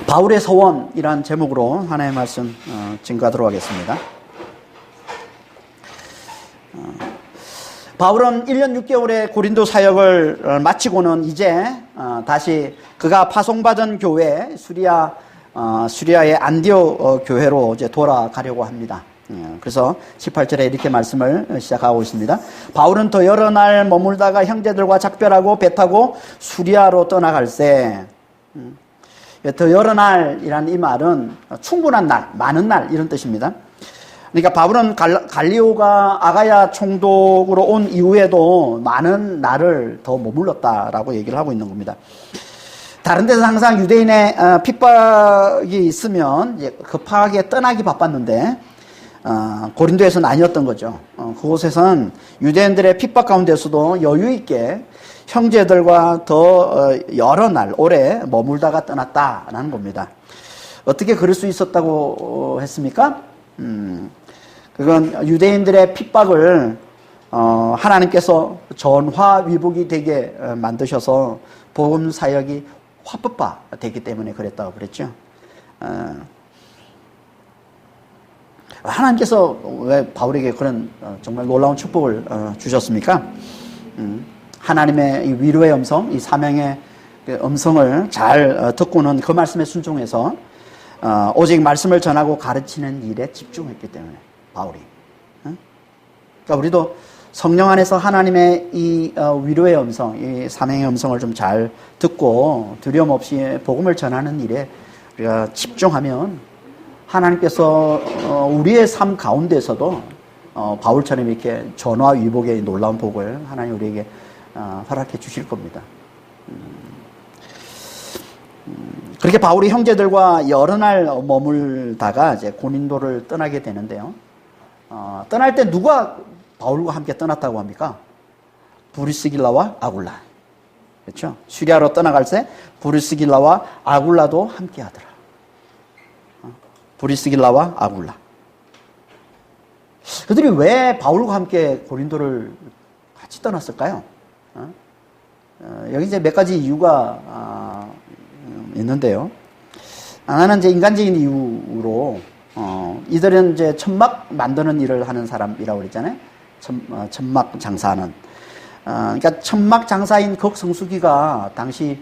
바울의 서원이란 제목으로 하나님의 말씀 증거하도록 하겠습니다. 바울은 1년 6개월의 고린도 사역을 마치고는 이제 다시 그가 파송받은 교회 수리아의 안디오 교회로 이제 돌아가려고 합니다. 그래서 18절에 이렇게 말씀을 시작하고 있습니다. 바울은 더 여러 날 머물다가 형제들과 작별하고 배 타고 수리아로 떠나갈새. 더 여러 날이라는 이 말은 충분한 날, 많은 날 이런 뜻입니다. 그러니까 바울은 갈리오가 아가야 총독으로 온 이후에도 많은 날을 더 머물렀다라고 얘기를 하고 있는 겁니다. 다른 데서 항상 유대인의 핍박이 있으면 급하게 떠나기 바빴는데 고린도에서는 아니었던 거죠. 그곳에서는 유대인들의 핍박 가운데서도 여유 있게 형제들과 더 여러 날 오래 머물다가 떠났다라는 겁니다. 어떻게 그럴 수 있었다고 했습니까? 그건 유대인들의 핍박을 하나님께서 전화위복이 되게 만드셔서 복음 사역이 화법화 되기 때문에 그랬다고 그랬죠. 하나님께서 왜 바울에게 그런 정말 놀라운 축복을 주셨습니까? 하나님의 이 위로의 음성, 이 사명의 음성을 잘 듣고는 그 말씀에 순종해서 오직 말씀을 전하고 가르치는 일에 집중했기 때문에 바울이. 그러니까 우리도 성령 안에서 하나님의 이 위로의 음성, 이 사명의 음성을 좀 잘 듣고 두려움 없이 복음을 전하는 일에 우리가 집중하면 하나님께서 우리의 삶 가운데서도 바울처럼 이렇게 전화위복의 놀라운 복을 하나님 우리에게 허락해 주실 겁니다. 그렇게 바울이 형제들과 여러 날 머물다가 이제 고린도를 떠나게 되는데요. 떠날 때 누가 바울과 함께 떠났다고 합니까? 브리스길라와 아굴라. 그렇죠? 시리아로 떠나갈 때 브리스길라와 아굴라도 함께 하더라. 브리스길라와 아굴라. 그들이 왜 바울과 함께 고린도를 같이 떠났을까요? 여기 이제 몇 가지 이유가 있는데요. 하나는 이제 인간적인 이유로 이들은 이제 천막 만드는 일을 하는 사람이라고 그랬잖아요. 천막 장사하는. 그러니까 천막 장사인 극성수기가 당시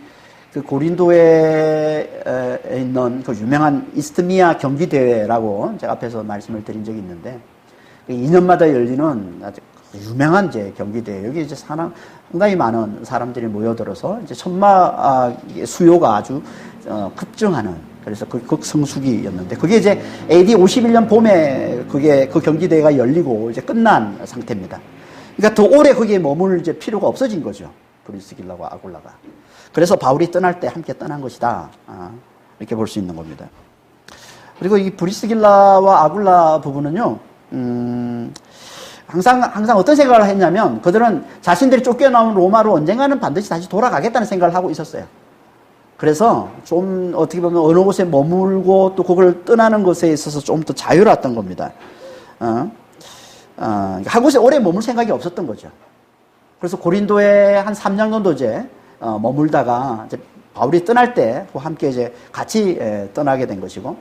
그 고린도에 있는 그 유명한 이스트미아 경기대회라고 제가 앞에서 말씀을 드린 적이 있는데 2년마다 열리는 아주 유명한 이제 경기대회. 여기 이제 상당히 많은 사람들이 모여들어서 이제 천막 수요가 아주 급증하는 그래서 그 극성수기였는데 그게 이제 AD 51년 봄에 그 경기대회가 열리고 이제 끝난 상태입니다. 그러니까 더 오래 거기에 머물 이제 필요가 없어진 거죠. 브리스길라와 아굴라가. 그래서 바울이 떠날 때 함께 떠난 것이다. 이렇게 볼 수 있는 겁니다. 그리고 이 브리스길라와 아굴라 부부는요, 항상 어떤 생각을 했냐면 그들은 자신들이 쫓겨나온 로마로 언젠가는 반드시 다시 돌아가겠다는 생각을 하고 있었어요. 그래서 좀 어떻게 보면 어느 곳에 머물고 또 그걸 떠나는 것에 있어서 좀 더 자유로웠던 겁니다. 한 곳에 오래 머물 생각이 없었던 거죠. 그래서 고린도에 한 3년 정도 이제 머물다가 이제 바울이 떠날 때 함께 이제 같이 떠나게 된 것이고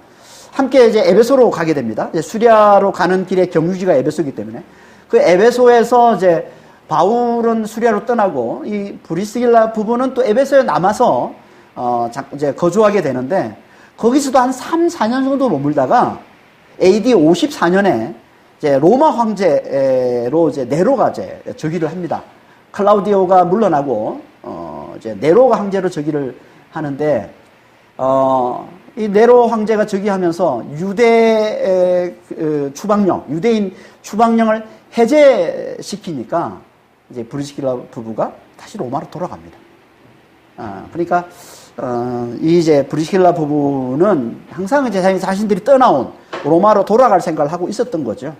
함께 이제 에베소로 가게 됩니다. 이제 수리아로 가는 길에 경유지가 에베소이기 때문에 그 에베소에서 이제 바울은 수리아로 떠나고 이 브리스길라 부부는 또 에베소에 남아서 이제 거주하게 되는데 거기서도 한 3, 4년 정도 머물다가 AD 54년에 이제 로마 황제로 이제 네로가 이제 즉위를 합니다. 클라우디오가 물러나고 이제 네로가 황제로 즉위를 하는데 이 네로 황제가 즉위하면서 유대인 추방령을 해제시키니까 이제 브리스길라 부부가 다시 로마로 돌아갑니다. 그러니까 이제 브리스길라 부부는 항상 이제 자신들이 떠나온 로마로 돌아갈 생각을 하고 있었던 거죠.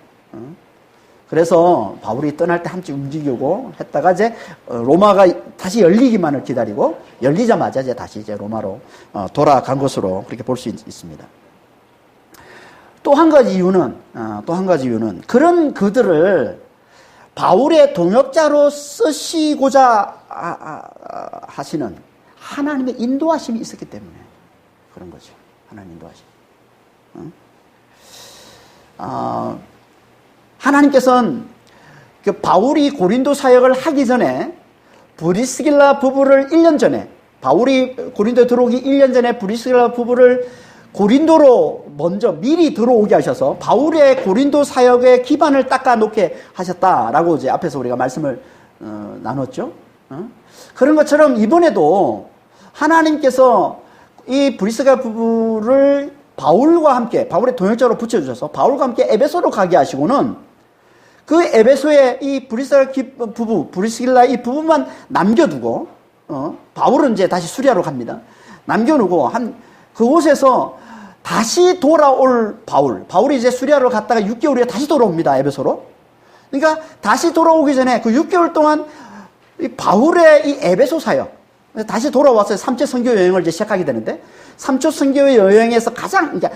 그래서 바울이 떠날 때 함께 움직이고 했다가 이제 로마가 다시 열리기만을 기다리고 열리자마자 이제 다시 이제 로마로 돌아간 것으로 그렇게 볼 수 있습니다. 또 한 가지 이유는 그런 그들을 바울의 동역자로 쓰시고자 하시는 하나님의 인도하심이 있었기 때문에 그런 거죠. 하나님 인도하시고. 하나님께서는 그 바울이 고린도 사역을 하기 전에 브리스길라 부부를 1년 전에, 바울이 고린도에 들어오기 1년 전에 브리스길라 부부를 고린도로 먼저 미리 들어오게 하셔서 바울의 고린도 사역의 기반을 닦아놓게 하셨다라고 이제 앞에서 우리가 말씀을 나눴죠. 그런 것처럼 이번에도 하나님께서 이 브리스길라 부부를 바울과 함께, 바울의 동역자로 붙여주셔서 바울과 함께 에베소로 가게 하시고는 그 에베소의 이 브리스길라 부부, 브리스길라 이 부부만 남겨두고, 바울은 이제 다시 수리하러 갑니다. 남겨놓고 그곳에서 다시 돌아올 바울이 이제 수리하러 갔다가 6개월 후에 다시 돌아옵니다, 에베소로. 그러니까 다시 돌아오기 전에 그 6개월 동안 이 바울의 이 에베소 사역, 다시 돌아와서 3차 선교 여행을 이제 시작하게 되는데, 3차 선교 여행에서 그러니까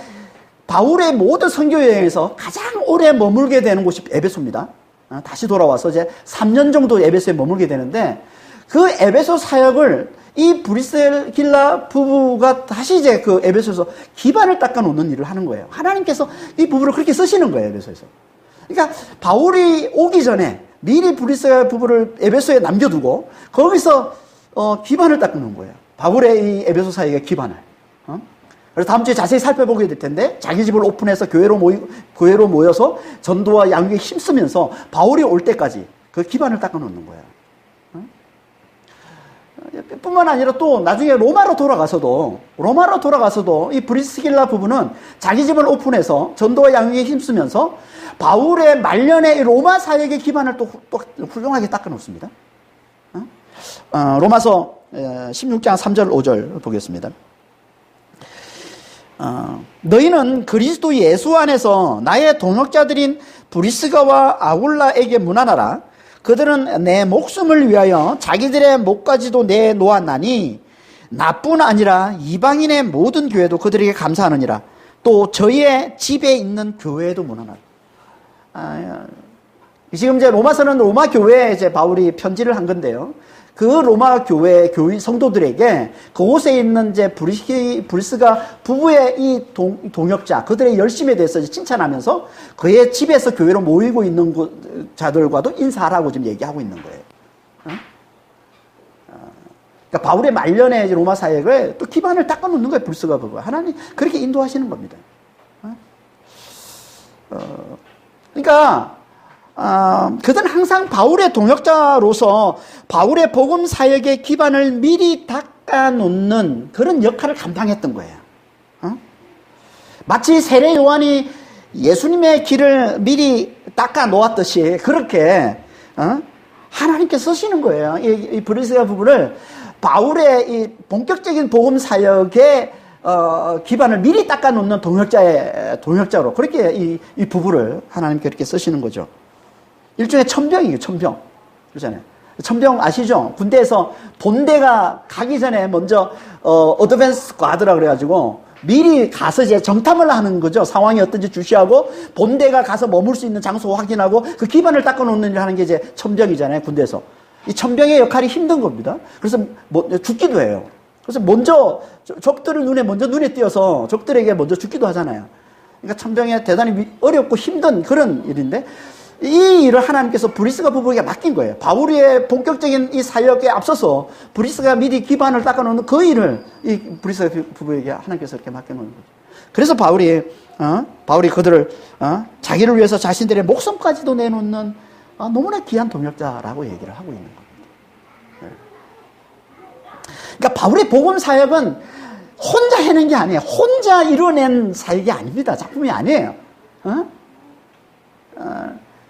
바울의 모든 선교 여행에서 가장 오래 머물게 되는 곳이 에베소입니다. 다시 돌아와서 이제 3년 정도 에베소에 머물게 되는데, 그 에베소 사역을 이 브리스길라 부부가 다시 이제 그 에베소에서 기반을 닦아 놓는 일을 하는 거예요. 하나님께서 이 부부를 그렇게 쓰시는 거예요, 에베소에서. 그러니까 바울이 오기 전에 미리 브리스길라 부부를 에베소에 남겨두고 거기서 기반을 닦아 놓은 거예요. 바울의 이 에베소 사역의 기반을. 그래서 다음 주에 자세히 살펴보게 될 텐데, 자기 집을 오픈해서 교회로 모여서 전도와 양육에 힘쓰면서 바울이 올 때까지 그 기반을 닦아 놓는 거예요. 뿐만 아니라 또 나중에 로마로 돌아가서도 이 브리스길라 부부는 자기 집을 오픈해서 전도와 양육에 힘쓰면서 바울의 말년의 로마 사역의 기반을 또 훌륭하게 닦아 놓습니다. 로마서 16장 3절 5절 보겠습니다. 너희는 그리스도 예수 안에서 나의 동역자들인 브리스가와 아굴라에게 문안하라. 그들은 내 목숨을 위하여 자기들의 목까지도 내놓았나니 나뿐 아니라 이방인의 모든 교회도 그들에게 감사하느니라. 또 저희의 집에 있는 교회도 문안하라. 지금 이제 로마서는 로마 교회에 이제 바울이 편지를 한 건데요. 그 로마 교회 성도들에게 그곳에 있는 이제 브리스가 부부의 이 동역자, 그들의 열심에 대해서 칭찬하면서 그의 집에서 교회로 모이고 있는 자들과도 인사하라고 지금 얘기하고 있는 거예요. 그러니까 바울의 말년에 로마 사역을 또 기반을 닦아 놓는 거예요, 브리스가 부부가. 하나님 그렇게 인도하시는 겁니다. 그러니까 그들은 항상 바울의 동역자로서 바울의 복음 사역의 기반을 미리 닦아놓는 그런 역할을 감당했던 거예요. 마치 세례 요한이 예수님의 길을 미리 닦아놓았듯이 그렇게 하나님께서 쓰시는 거예요. 이 브리스가 부부를 바울의 이 본격적인 복음 사역의 기반을 미리 닦아놓는 동역자로 그렇게 이 부부를 하나님께 그렇게 쓰시는 거죠. 일종의 천병이에요, 천병. 그렇잖아요. 천병 아시죠? 군대에서 본대가 가기 전에 먼저, 어드밴스 과드라 그래가지고 미리 가서 이제 정탐을 하는 거죠. 상황이 어떤지 주시하고 본대가 가서 머물 수 있는 장소 확인하고 그 기반을 닦아놓는 일을 하는 게 이제 천병이잖아요, 군대에서. 이 천병의 역할이 힘든 겁니다. 그래서 죽기도 해요. 그래서 먼저 적들을 눈에 띄어서 적들에게 먼저 죽기도 하잖아요. 그러니까 천병이 대단히 어렵고 힘든 그런 일인데, 이 일을 하나님께서 브리스가 부부에게 맡긴 거예요. 바울의 본격적인 이 사역에 앞서서 브리스가 미리 기반을 닦아놓는 그 일을 이 브리스가 부부에게 하나님께서 이렇게 맡겨놓는 거죠. 그래서 바울이 그들을 자기를 위해서 자신들의 목숨까지도 내놓는 너무나 귀한 동역자라고 얘기를 하고 있는 겁니다. 그러니까 바울의 복음 사역은 혼자 해낸 게 아니에요. 혼자 이뤄낸 사역이 아닙니다. 작품이 아니에요.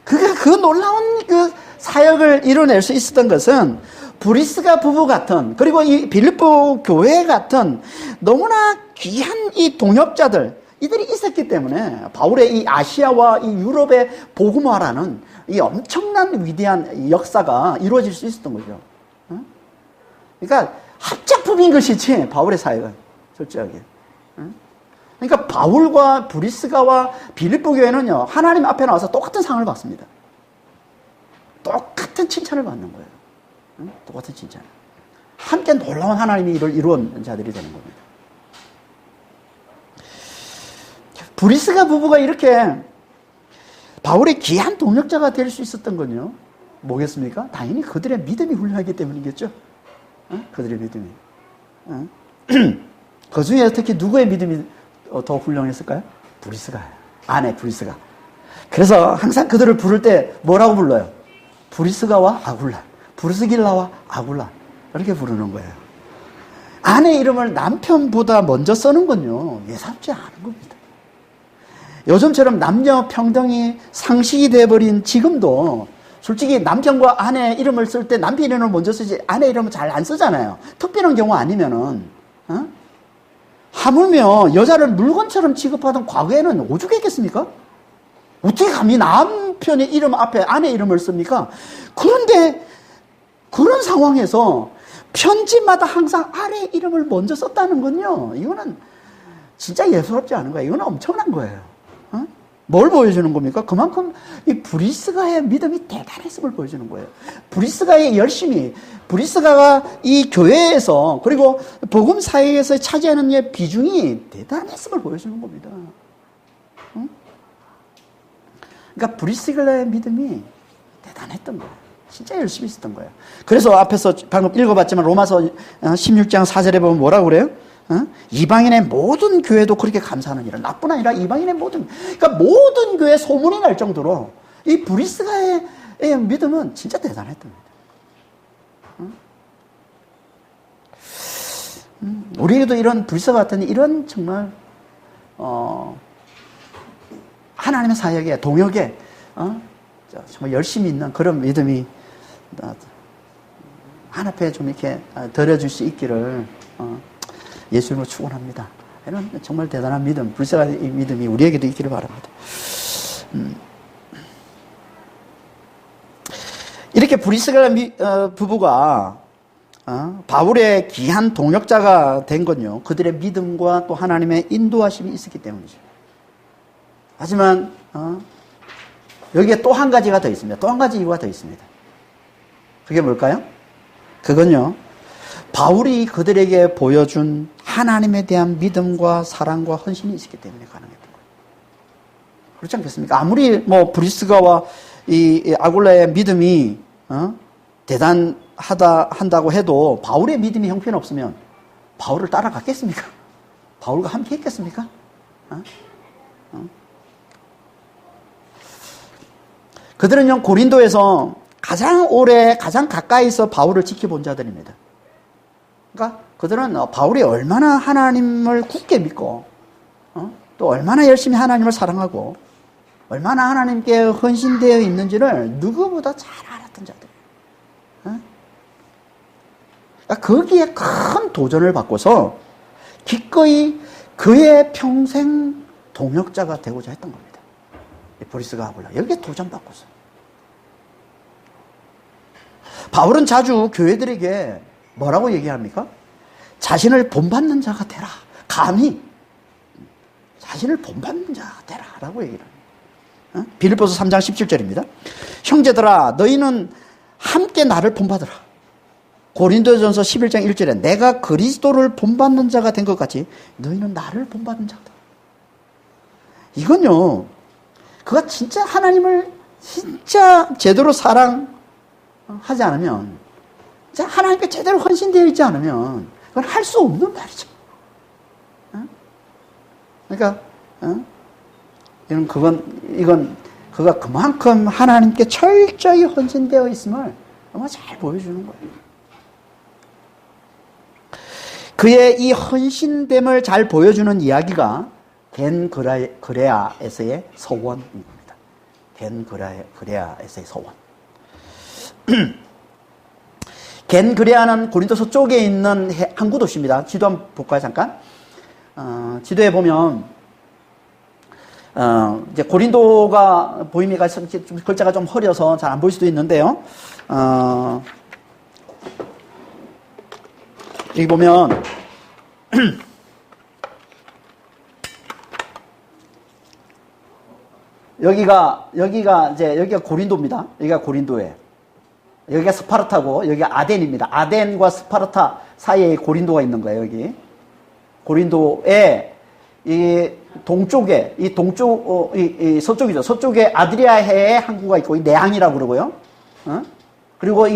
그가 그 놀라운 그 사역을 이뤄낼 수 있었던 것은 브리스가 부부 같은, 그리고 이 빌립보 교회 같은 너무나 귀한 이 동역자들, 이들이 있었기 때문에 바울의 이 아시아와 이 유럽의 복음화라는 이 엄청난 위대한 역사가 이루어질 수 있었던 거죠. 그러니까 합작품인 것이지, 바울의 사역은 솔직하게. 그러니까 바울과 브리스가와 빌립보 교회는요, 하나님 앞에 나와서 똑같은 상을 받습니다. 똑같은 칭찬을 받는 거예요. 똑같은 칭찬. 함께 놀라운 하나님이 이를 이루은 자들이 되는 겁니다. 브리스가 부부가 이렇게 바울의 귀한 동역자가 될 수 있었던 건요, 뭐겠습니까? 당연히 그들의 믿음이 훌륭하기 때문이겠죠. 그들의 믿음이. 그 중에 특히 누구의 믿음이 더 훌륭했을까요? 브리스가. 아내 브리스가. 그래서 항상 그들을 부를 때 뭐라고 불러요? 브리스가와 아굴라. 브리스길라와 아굴라. 이렇게 부르는 거예요. 아내 이름을 남편보다 먼저 쓰는 건요, 예사롭지 않은 겁니다. 요즘처럼 남녀 평등이 상식이 돼버린 지금도 솔직히 남편과 아내 이름을 쓸 때 남편 이름을 먼저 쓰지 아내 이름은 잘 안 쓰잖아요. 특별한 경우 아니면은, 하물며 여자를 물건처럼 취급하던 과거에는 오죽했겠습니까? 어떻게 감히 남편의 이름 앞에 아내 이름을 씁니까? 그런데 그런 상황에서 편지마다 항상 아내 이름을 먼저 썼다는 건요, 이거는 진짜 예사롭지 않은 거예요. 이거는 엄청난 거예요. 뭘 보여주는 겁니까? 그만큼 이 브리스가의 믿음이 대단했음을 보여주는 거예요. 브리스가의 열심히, 브리스가가 이 교회에서 그리고 복음 사회에서 차지하는 비중이 대단했음을 보여주는 겁니다. 그러니까 브리스가의 믿음이 대단했던 거예요. 진짜 열심히 있었던 거예요. 그래서 앞에서 방금 읽어봤지만 로마서 16장 4절에 보면 뭐라고 그래요? 이방인의 모든 교회도 그렇게 감사하는 일은, 나뿐 아니라 이방인의 그러니까 모든 교회 소문이 날 정도로 이 브리스가의 믿음은 진짜 대단했던 겁니다. 우리에게도 이런 브리스가 같은 이런 정말 하나님의 사역에 동역에 정말 열심히 있는 그런 믿음이 하나님 앞에 좀 이렇게 드려줄 수 있기를 예수님으로 축원합니다. 이런 정말 대단한 믿음, 브리스가의 믿음이 우리에게도 있기를 바랍니다. 이렇게 브리스가 부부가 바울의 귀한 동역자가 된 건요, 그들의 믿음과 또 하나님의 인도하심이 있었기 때문이죠. 하지만 여기에 또 한 가지가 더 있습니다. 또 한 가지 이유가 더 있습니다. 그게 뭘까요? 그건요, 바울이 그들에게 보여준 하나님에 대한 믿음과 사랑과 헌신이 있었기 때문에 가능했던 거예요. 그렇지 않겠습니까? 아무리 브리스가와 이 아굴라의 믿음이 대단하다 한다고 해도 바울의 믿음이 형편없으면 바울을 따라갔겠습니까? 바울과 함께 했겠습니까? 그들은요, 고린도에서 가장 오래, 가장 가까이서 바울을 지켜본 자들입니다. 그러니까 그들은 바울이 얼마나 하나님을 굳게 믿고, 또 얼마나 열심히 하나님을 사랑하고, 얼마나 하나님께 헌신되어 있는지를 누구보다 잘 알았던 자들이에요. 그러니까 거기에 큰 도전을 받고서 기꺼이 그의 평생 동역자가 되고자 했던 겁니다. 브리스가 아굴라. 여기에 도전받고서. 바울은 자주 교회들에게 뭐라고 얘기합니까? 자신을 본받는 자가 되라. 감히 자신을 본받는 자가 되라 라고 얘기를 합니다. 빌립보서 3장 17절입니다. 형제들아, 너희는 함께 나를 본받으라. 고린도전서 11장 1절에 내가 그리스도를 본받는 자가 된 것 같이 너희는 나를 본받는 자다. 이건요, 그가 진짜 하나님을 진짜 제대로 사랑하지 않으면, 진짜 하나님께 제대로 헌신되어 있지 않으면 그건 할 수 없는 말이죠. 그러니까 이건 그가 그만큼 하나님께 철저히 헌신되어 있음을 정말 잘 보여주는 거예요. 그의 이 헌신됨을 잘 보여주는 이야기가 겐 그레아에서의 서원입니다. 겐 그레아에서의 서원. 겐 그레아는 고린도 서쪽에 있는 항구 도시입니다. 지도 한번 볼까요, 잠깐? 지도에 보면 이제 고린도가 보입니까? 글자가 좀 흐려서 잘 안 보일 수도 있는데요. 여기 보면 여기가 고린도입니다. 여기가 고린도예요. 여기가 스파르타고 여기가 아덴입니다. 아덴과 스파르타 사이에 고린도가 있는 거예요. 여기 고린도에 이 동쪽에, 이 동쪽, 이 서쪽이죠. 서쪽에 아드리아해의 항구가 있고, 이 내항이라고 그러고요. 그리고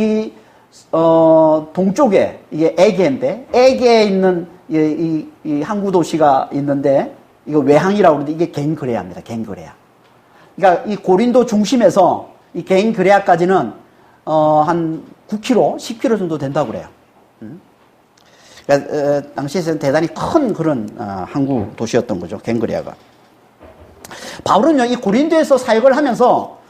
동쪽에, 이게 에게인데, 에게에 있는 이 항구 도시가 있는데, 이거 외항이라고 그러는데, 이게 갱그레아입니다. 갱그레아. 그러니까 이 고린도 중심에서 이 갱그레아까지는, 한 9km, 10km 정도 된다고 그래요. 그러니까, 당시에는 대단히 큰 그런, 항구 도시였던 거죠. 갱그레아가. 바울은요, 이 고린도에서 사역을 하면서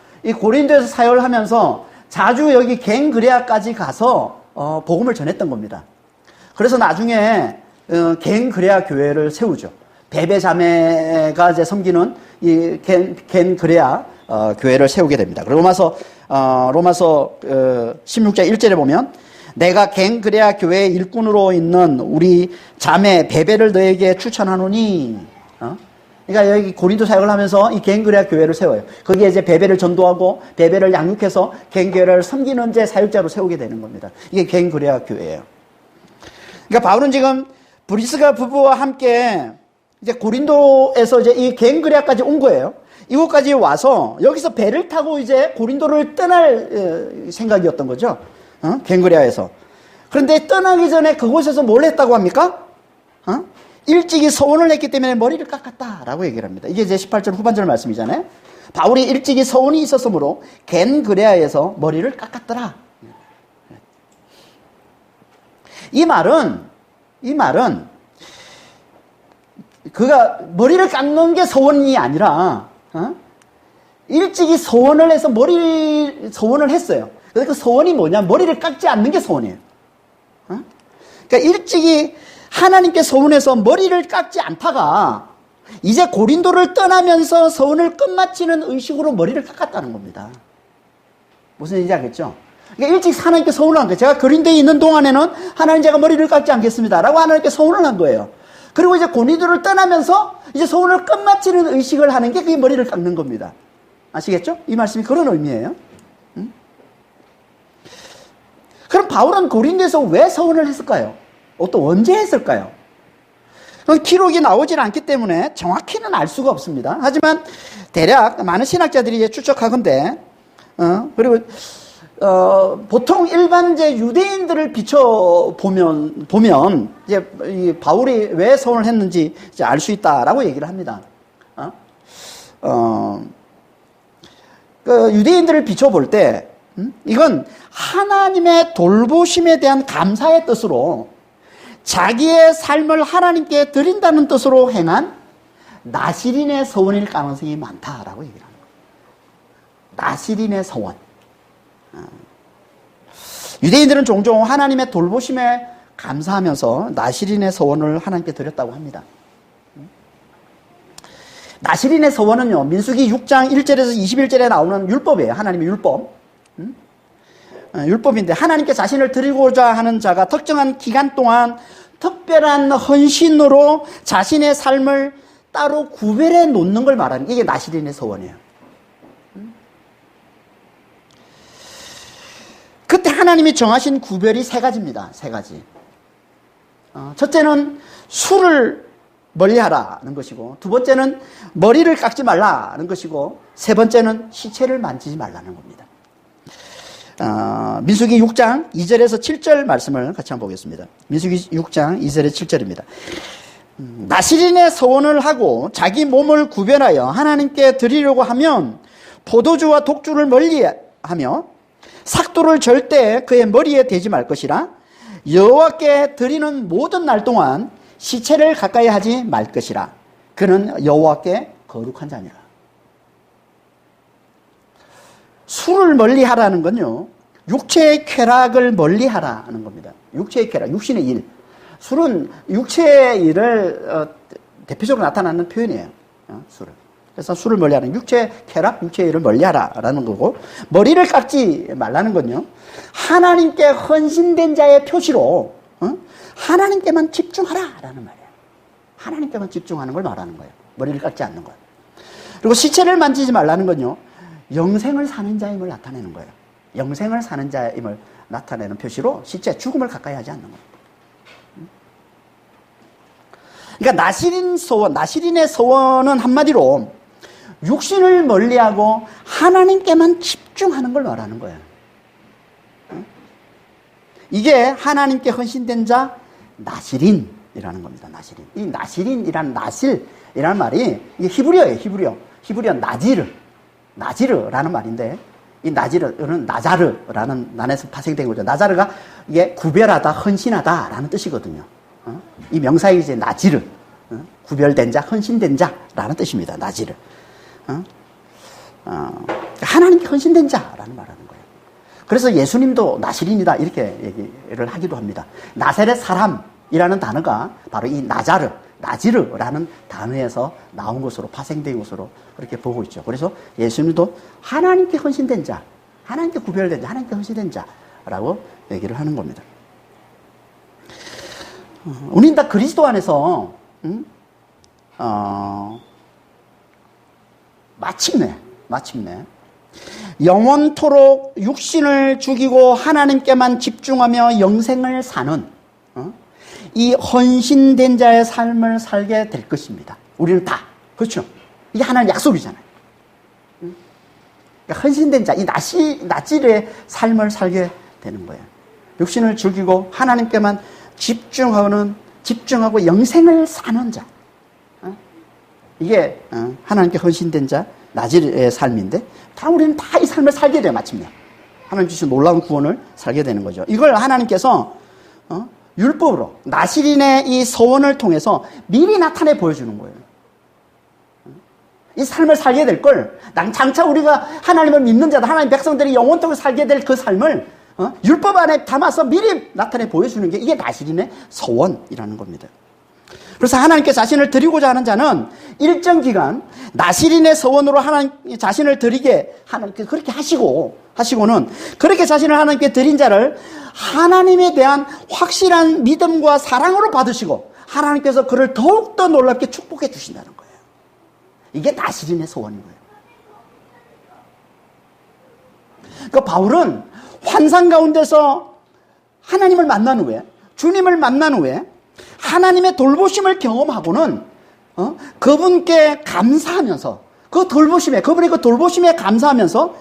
자주 여기 갱그레아까지 가서, 복음을 전했던 겁니다. 그래서 나중에, 갱그레아 교회를 세우죠. 베베 자매가 이제 섬기는 이 갱그레아, 교회를 세우게 됩니다. 로마서 16장 1절에 보면, 내가 갱그레아 교회 일꾼으로 있는 우리 자매 베베를 너에게 추천하노니. 그러니까 여기 고린도 사역을 하면서 이 갱그레아 교회를 세워요. 거기에 이제 베베를 전도하고 베베를 양육해서 갱교회를 섬기는 이제 사역자로 세우게 되는 겁니다. 이게 갱그레아 교회예요. 그러니까 바울은 지금 브리스가 부부와 함께 이제 고린도에서 이제 이 갱그레아까지 온 거예요. 이곳까지 와서 여기서 배를 타고 이제 고린도를 떠날 생각이었던 거죠. 갱그레아에서. 그런데 떠나기 전에 그곳에서 뭘 했다고 합니까? 일찍이 서원을 했기 때문에 머리를 깎았다라고 얘기를 합니다. 이게 이제 18절 후반절 말씀이잖아요. 바울이 일찍이 서원이 있었으므로 갱그레아에서 머리를 깎았더라. 이 말은 그가 머리를 깎는 게 서원이 아니라 일찍이 서원을 해서 서원을 했어요. 그래서 그 서원이 뭐냐? 머리를 깎지 않는 게 서원이에요. 그러니까 일찍이 하나님께 서원해서 머리를 깎지 않다가 이제 고린도를 떠나면서 서원을 끝마치는 의식으로 머리를 깎았다는 겁니다. 무슨 얘기인지 알겠죠? 그러니까 일찍 하나님께 서원을 한 거예요. 제가 고린도에 있는 동안에는 하나님 제가 머리를 깎지 않겠습니다. 라고 하나님께 서원을 한 거예요. 그리고 이제 고린도를 떠나면서 이제 서원을 끝마치는 의식을 하는 게 그게 머리를 깎는 겁니다. 아시겠죠? 이 말씀이 그런 의미예요. 그럼 바울은 고린도에서 왜 서원을 했을까요? 또 언제 했을까요? 기록이 나오질 않기 때문에 정확히는 알 수가 없습니다. 하지만 대략 많은 신학자들이 추측하건대, 그리고 보통 일반 이제 유대인들을 비춰보면 이제 이 바울이 왜 서원을 했는지 이제 알 수 있다라고 얘기를 합니다. 그 유대인들을 비춰볼 때, 이건 하나님의 돌보심에 대한 감사의 뜻으로 자기의 삶을 하나님께 드린다는 뜻으로 행한 나시린의 서원일 가능성이 많다라고 얘기를 합니다. 나시린의 서원. 유대인들은 종종 하나님의 돌보심에 감사하면서 나시린의 서원을 하나님께 드렸다고 합니다. 나시린의 서원은요, 민수기 6장 1절에서 21절에 나오는 율법이에요. 하나님의 율법. 율법인데, 하나님께 자신을 드리고자 하는 자가 특정한 기간 동안 특별한 헌신으로 자신의 삶을 따로 구별해 놓는 걸 말하는 게 이게 나시린의 서원이에요. 그때 하나님이 정하신 구별이 세 가지입니다. 세 가지. 첫째는 술을 멀리하라는 것이고, 두 번째는 머리를 깎지 말라는 것이고, 세 번째는 시체를 만지지 말라는 겁니다. 민수기 6장 2절에서 7절 말씀을 같이 한번 보겠습니다. 민수기 6장 2절에 7절입니다. 나시린의 서원을 하고 자기 몸을 구별하여 하나님께 드리려고 하면 포도주와 독주를 멀리하며 삭도를 절대 그의 머리에 대지 말 것이라. 여호와께 드리는 모든 날 동안 시체를 가까이 하지 말 것이라. 그는 여호와께 거룩한 자니라. 술을 멀리하라는 건요, 육체의 쾌락을 멀리하라는 겁니다. 육체의 쾌락, 육신의 일. 술은 육체의 일을 대표적으로 나타나는 표현이에요. 술을. 그래서 술을 멀리하는, 육체의 쾌락, 육체의 일을 멀리하라라는 거고, 머리를 깎지 말라는 건요, 하나님께 헌신된 자의 표시로 하나님께만 집중하라라는 말이에요. 하나님께만 집중하는 걸 말하는 거예요. 머리를 깎지 않는 것. 그리고 시체를 만지지 말라는 건요, 영생을 사는 자임을 나타내는 거예요. 영생을 사는 자임을 나타내는 표시로 시체, 죽음을 가까이 하지 않는 거예요. 그러니까 나시린 서원, 나시린의 서원은 한마디로 육신을 멀리하고 하나님께만 집중하는 걸 말하는 거예요. 이게 하나님께 헌신된 자 나시린이라는 겁니다. 나시린. 이 나시린이라는 나실이라는 말이 이게 히브리어예요. 히브리어 나지르라는 말인데 이 나지르는 나자르라는 난에서 파생된 거죠. 나자르가 이게 구별하다, 헌신하다라는 뜻이거든요. 이 명사의 이제 나지르, 구별된 자, 헌신된 자라는 뜻입니다. 나지르. 하나님께 헌신된 자라는 말하는 거예요. 그래서 예수님도 나시린이다 이렇게 얘기를 하기도 합니다. 나사렛 사람이라는 단어가 바로 이 나지르라는 단어에서 나온 것으로 파생된 것으로 그렇게 보고 있죠. 그래서 예수님도 하나님께 헌신된 자, 하나님께 구별된 자, 하나님께 헌신된 자라고 얘기를 하는 겁니다. 우리는 다 그리스도 안에서 마침내 영원토록 육신을 죽이고 하나님께만 집중하며 영생을 사는 이 헌신된 자의 삶을 살게 될 것입니다. 우리는 다. 그렇죠? 이게 하나님 약속이잖아요. 그러니까 헌신된 자, 이 나질의 삶을 살게 되는 거예요. 육신을 죽이고 하나님께만 집중하고 영생을 사는 자. 이게 하나님께 헌신된 자, 나질의 삶인데 다 우리는 다 이 삶을 살게 돼요. 마침내. 하나님 주신 놀라운 구원을 살게 되는 거죠. 이걸 하나님께서 율법으로 나시린의 이 서원을 통해서 미리 나타내 보여주는 거예요. 이 삶을 살게 될 걸, 장차 우리가 하나님을 믿는 자들, 하나님 백성들이 영원토록 살게 될 그 삶을 율법 안에 담아서 미리 나타내 보여주는 게 이게 나시린의 서원이라는 겁니다. 그래서 하나님께 자신을 드리고자 하는 자는 일정 기간 나시린의 서원으로 하나님 자신을 드리게 그렇게 하시고는 그렇게 자신을 하나님께 드린 자를 하나님에 대한 확실한 믿음과 사랑으로 받으시고 하나님께서 그를 더욱더 놀랍게 축복해 주신다는 거예요. 이게 나시린의 서원인 거예요. 그러니까 바울은 환상 가운데서 하나님을 만난 후에, 주님을 만난 후에 하나님의 돌보심을 경험하고는 그분께 감사하면서 그분의 그 돌보심에 감사하면서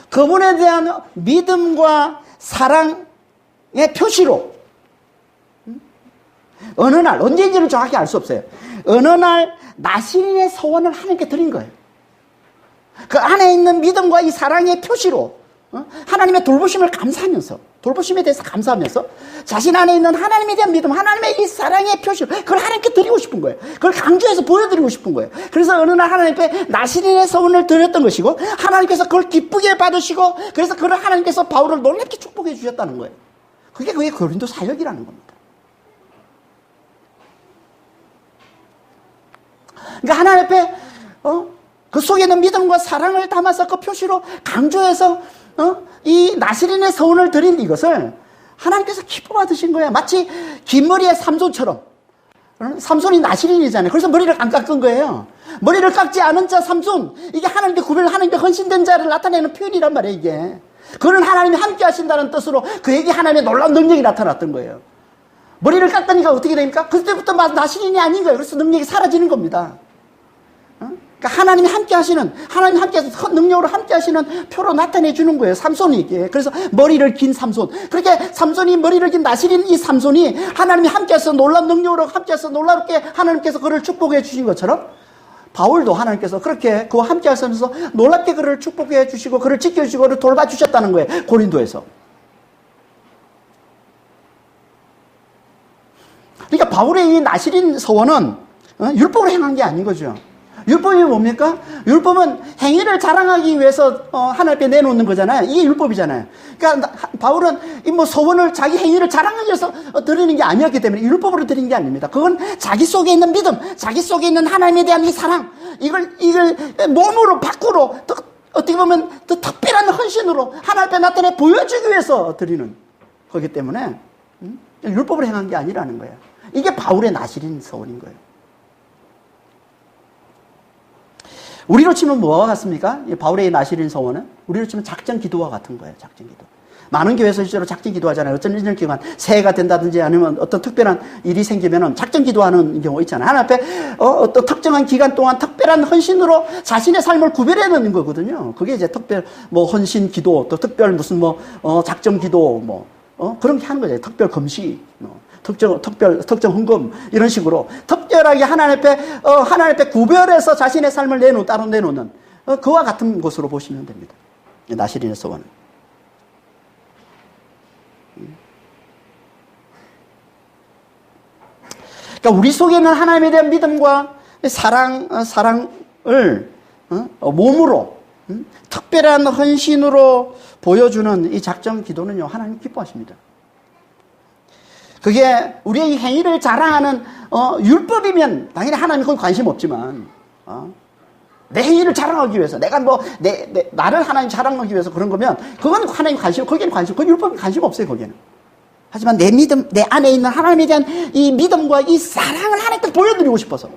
그분에 대한 믿음과 사랑의 표시로 어느 날, 언제인지는 정확히 알 수 없어요. 어느 날 나시린의 서원을 하나님께 드린 거예요. 그 안에 있는 믿음과 이 사랑의 표시로 하나님의 돌보심을 감사하면서, 돌보심에 대해서 감사하면서 자신 안에 있는 하나님에 대한 믿음, 하나님의 이 사랑의 표시로 그걸 하나님께 드리고 싶은 거예요. 그걸 강조해서 보여드리고 싶은 거예요. 그래서 어느 날 하나님께 나시린의 서원을 드렸던 것이고 하나님께서 그걸 기쁘게 받으시고 그래서 그걸 하나님께서 바울을 놀랍게 축복해 주셨다는 거예요. 그게 고린도 사역이라는 겁니다. 그러니까 하나님 앞에 그 속에 있는 믿음과 사랑을 담아서 그 표시로 강조해서 이 나시린의 서원을 드린 이것을 하나님께서 기뻐 받으신 거예요. 마치 긴 머리의 삼손처럼. 삼손이 나시린이잖아요. 그래서 머리를 안 깎은 거예요. 머리를 깎지 않은 자 삼손. 이게 하나님께 하나님께 헌신된 자를 나타내는 표현이란 말이에요, 이게. 그는 하나님이 함께 하신다는 뜻으로 그에게 하나님의 놀라운 능력이 나타났던 거예요. 머리를 깎으니까 어떻게 됩니까? 그때부터 나시린이 아닌 거예요. 그래서 능력이 사라지는 겁니다. 그러니까 하나님이 함께 하시는, 하나님 함께해서 능력으로 함께 하시는 표로 나타내 주는 거예요. 삼손이 이게. 그래서 머리를 긴 삼손. 그렇게 삼손이 머리를 긴 나시린 이 삼손이 하나님이 함께해서 놀라운 능력으로 함께해서 놀랍게 하나님께서 그를 축복해 주신 것처럼 바울도 하나님께서 그렇게 그와 함께 하시면서 놀랍게 그를 축복해 주시고 그를 지켜주시고 그를 돌봐주셨다는 거예요. 고린도에서. 그러니까 바울의 이 나시린 서원은 율법으로 행한 게 아닌 거죠. 율법이 뭡니까? 율법은 행위를 자랑하기 위해서 하나님 앞에 내놓는 거잖아요. 이게 율법이잖아요. 그러니까 바울은 서원을 자기 행위를 자랑하기 위해서 드리는 게 아니었기 때문에 율법으로 드리는 게 아닙니다. 그건 자기 속에 있는 믿음, 자기 속에 있는 하나님에 대한 이 사랑, 이걸 몸으로 밖으로 어떻게 보면 더 특별한 헌신으로 하나님 앞에 나타내 보여주기 위해서 드리는 거기 때문에 율법으로 행한 게 아니라는 거예요. 이게 바울의 나시린 서원인 거예요. 우리로 치면 뭐와 같습니까? 바울의 나시린 서원은 우리로 치면 작전 기도와 같은 거예요. 작전 기도. 많은 교회에서 실제로 작전 기도하잖아요. 어떤 일정 기간, 새해가 된다든지 아니면 어떤 특별한 일이 생기면은 작전 기도하는 경우 있잖아요. 하나님 앞에 어떤 특정한 기간 동안 특별한 헌신으로 자신의 삶을 구별해 놓는 거거든요. 그게 이제 특별 헌신 기도, 또 특별 무슨 작정 기도 그런 게 하는 거죠. 특별 금식, 특정 헌금 이런 식으로 특별하게 하나님 앞에 구별해서 자신의 삶을 따로 내놓는 그와 같은 것으로 보시면 됩니다. 나시린의 서원은. 그러니까 우리 속에 있는 하나님에 대한 믿음과 사랑을 몸으로 특별한 헌신으로 보여주는 이 작정 기도는요, 하나님 기뻐하십니다. 그게 우리의 행위를 자랑하는 율법이면 당연히 하나님 거기 관심 없지만 내 행위를 자랑하기 위해서 내가 나를 하나님 자랑하기 위해서 그런 거면 그건 하나님 거기에는 그 율법에 관심 없어요. 거기에는. 하지만 내 믿음, 내 안에 있는 하나님에 대한 이 믿음과 이 사랑을 하나님께 보여드리고 싶어서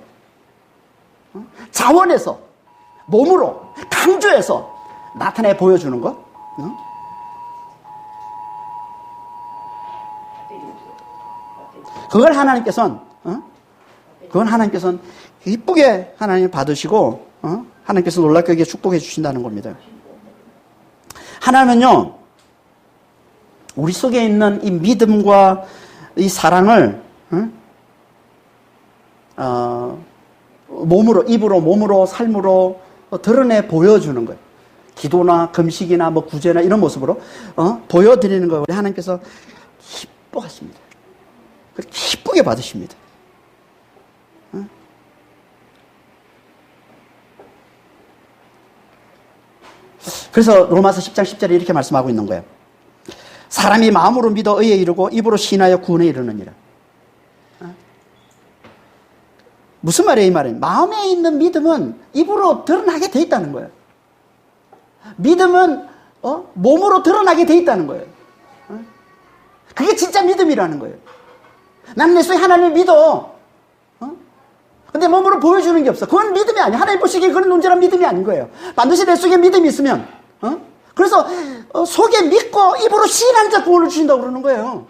자원해서 몸으로 강조해서 나타내 보여주는 것. 그걸 하나님께서는 이쁘게 하나님 받으시고 하나님께서 놀랍게 축복해 주신다는 겁니다. 하나님은요, 우리 속에 있는 이 믿음과 이 사랑을 몸으로 삶으로 드러내 보여주는 거예요. 기도나 금식이나 구제나 이런 모습으로 보여드리는 거예요. 우리 하나님께서 기뻐하십니다. 기쁘게 받으십니다. 그래서 로마서 10장 10절에 이렇게 말씀하고 있는 거예요. 사람이 마음으로 믿어 의에 이르고 입으로 신하여 구원에 이르느니라. 무슨 말이에요, 이 말은? 마음에 있는 믿음은 입으로 드러나게 돼 있다는 거예요. 믿음은 몸으로 드러나게 돼 있다는 거예요. 그게 진짜 믿음이라는 거예요. 나는 내 속에 하나님을 믿어. 근데 몸으로 보여주는 게 없어. 그건 믿음이 아니야. 하나님 보시기에 그건 온전한 믿음이 아닌 거예요. 반드시 내 속에 믿음이 있으면 그래서 속에 믿고 입으로 시인하는 자 구원을 주신다고 그러는 거예요.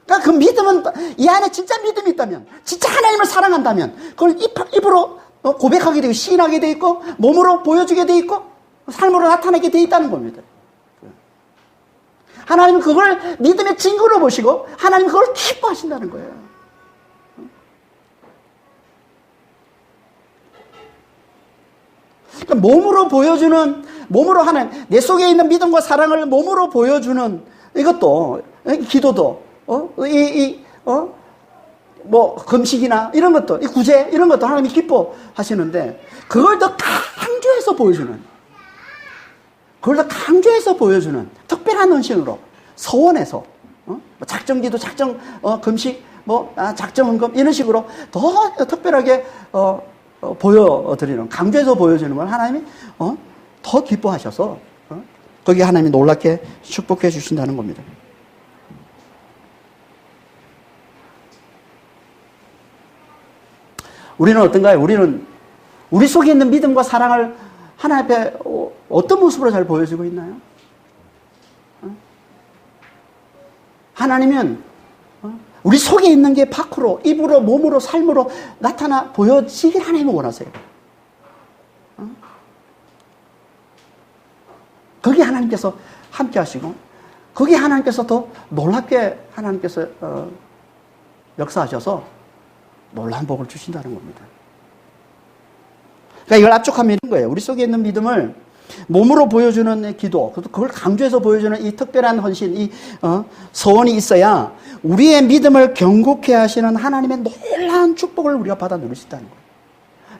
그러니까 그 믿음은 이 안에 진짜 믿음이 있다면, 진짜 하나님을 사랑한다면 그걸 입으로 고백하게 되고 시인하게 돼 있고 몸으로 보여주게 돼 있고 삶으로 나타내게 돼 있다는 겁니다. 하나님은 그걸 믿음의 증거로 보시고 하나님은 그걸 기뻐하신다는 거예요. 그러니까 몸으로 하나님, 내 속에 있는 믿음과 사랑을 몸으로 보여주는 이것도, 기도도, 금식이나 이런 것도, 이 구제, 이런 것도 하나님이 기뻐하시는데, 그걸 더 강조해서 보여주는 특별한 헌신으로, 서원해서, 작정기도, 금식, 작정헌금, 이런 식으로 더 특별하게, 보여드리는, 강조해서 보여주는 걸 하나님이 더 기뻐하셔서 거기에 하나님이 놀랍게 축복해 주신다는 겁니다. 우리는 어떤가요? 우리 속에 있는 믿음과 사랑을 하나님 앞에 어떤 모습으로 잘 보여주고 있나요? 하나님은 우리 속에 있는 게 밖으로, 입으로, 몸으로, 삶으로 나타나 보여지길 하나님은 원하세요. 거기에 하나님께서 함께 하시고, 거기에 하나님께서 더 놀랍게 하나님께서 역사하셔서 놀라운 복을 주신다는 겁니다. 그러니까 이걸 압축하면 이런 거예요. 우리 속에 있는 믿음을 몸으로 보여주는 기도, 그걸 강조해서 보여주는 이 특별한 헌신, 이 서원이 있어야 우리의 믿음을 견고케 하시는 하나님의 놀라운 축복을 우리가 받아 누릴 수 있다는 거예요.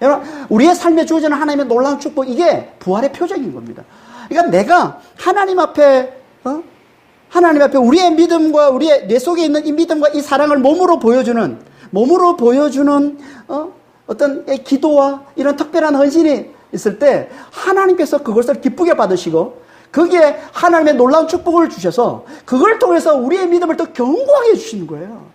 여러분, 우리의 삶에 주어지는 하나님의 놀라운 축복, 이게 부활의 표적인 겁니다. 그러니까 내가 하나님 앞에 우리의 믿음과 내 속에 있는 이 믿음과 이 사랑을 몸으로 보여주는 어떤 기도와 이런 특별한 헌신이 있을 때 하나님께서 그것을 기쁘게 받으시고 거기에 하나님의 놀라운 축복을 주셔서 그걸 통해서 우리의 믿음을 더 견고하게 해주시는 거예요.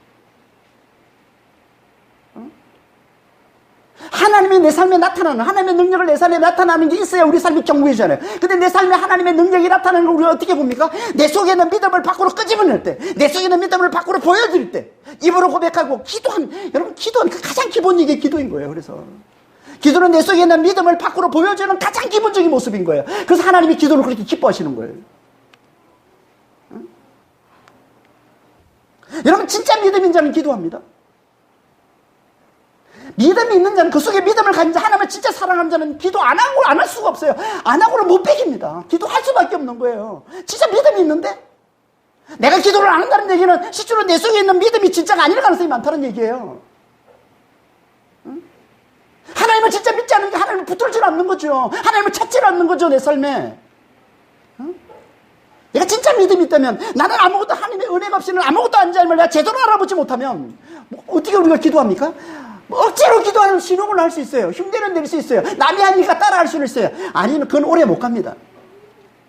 하나님이 내 삶에 나타나는, 하나님의 능력을 내 삶에 나타나는 게 있어야 우리 삶이 견고해지잖아요. 근데 내 삶에 하나님의 능력이 나타나는 걸 우리가 어떻게 봅니까? 내 속에 있는 믿음을 밖으로 끄집어낼 때, 내 속에 있는 믿음을 밖으로 보여드릴 때, 입으로 고백하고 여러분 기도는 그 가장 기본적인 게 기도인 거예요. 그래서 기도는 내 속에 있는 믿음을 밖으로 보여주는 가장 기본적인 모습인 거예요. 그래서 하나님이 기도를 그렇게 기뻐하시는 거예요. 응? 여러분 진짜 믿음인 자는 기도합니다. 믿음이 있는 자는, 그 속에 믿음을 가진 자, 하나님을 진짜 사랑하는 자는 기도 안 할 수가 없어요. 안 하고는 못 베깁니다. 기도할 수밖에 없는 거예요. 진짜 믿음이 있는데? 내가 기도를 안 한다는 얘기는 실제로 내 속에 있는 믿음이 진짜가 아닐 가능성이 많다는 얘기예요. 응? 하나님을 진짜 믿지 않는 게 하나님을 붙들지 않는 거죠. 하나님을 찾지 않는 거죠, 내 삶에. 응? 내가 진짜 믿음이 있다면, 나는 아무것도, 하나님의 은혜가 없이는 아무것도 아닌지 알면 내가 제대로 알아보지 못하면 어떻게 우리가 기도합니까? 억지로 기도하는 신용을 할 수 있어요. 흉내는 낼 수 있어요. 남이 하니까 따라할 수는 있어요. 아니면 그건 오래 못 갑니다.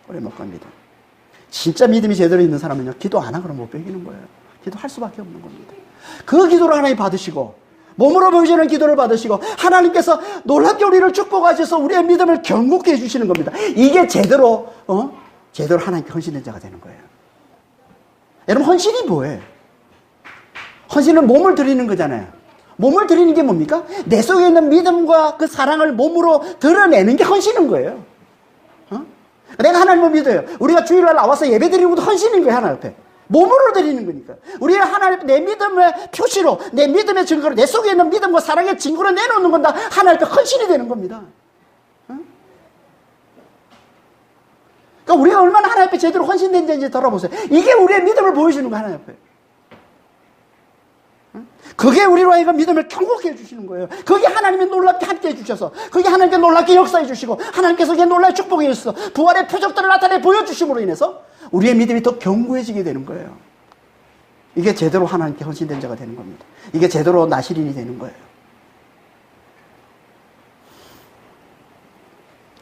오래 못 갑니다. 진짜 믿음이 제대로 있는 사람은요, 기도 안 하고는 못 베기는 거예요. 기도할 수밖에 없는 겁니다. 그 기도를 하나님 받으시고, 몸으로 보여주는 기도를 받으시고, 하나님께서 놀랍게 우리를 축복하셔서 우리의 믿음을 견고케 해주시는 겁니다. 이게 제대로 하나님께 헌신된 자가 되는 거예요. 여러분, 헌신이 뭐예요? 헌신은 몸을 드리는 거잖아요. 몸을 드리는 게 뭡니까? 내 속에 있는 믿음과 그 사랑을 몸으로 드러내는 게 헌신인 거예요. 내가 하나님을 믿어요. 우리가 주일날 나와서 예배 드리는 것도 헌신인 거예요, 하나님 앞에. 몸으로 드리는 거니까. 우리가 하나님, 내 믿음의 표시로, 내 믿음의 증거로, 내 속에 있는 믿음과 사랑의 증거로 내놓는 건 다 하나님 앞에 헌신이 되는 겁니다. 그러니까 우리가 얼마나 하나님 앞에 제대로 헌신된 자인지 돌아보세요. 이게 우리의 믿음을 보여주는 거예요, 하나님 앞에. 그게 우리로 하여금 믿음을 견고하게 해주시는 거예요. 그게 하나님이 놀랍게 함께 해주셔서, 그게 하나님께 놀랍게 역사해 주시고, 하나님께서 그게 놀랍게 축복해 주셔서 부활의 표적들을 나타내 보여주심으로 인해서 우리의 믿음이 더 견고해지게 되는 거예요. 이게 제대로 하나님께 헌신된 자가 되는 겁니다. 이게 제대로 나실인이 되는 거예요.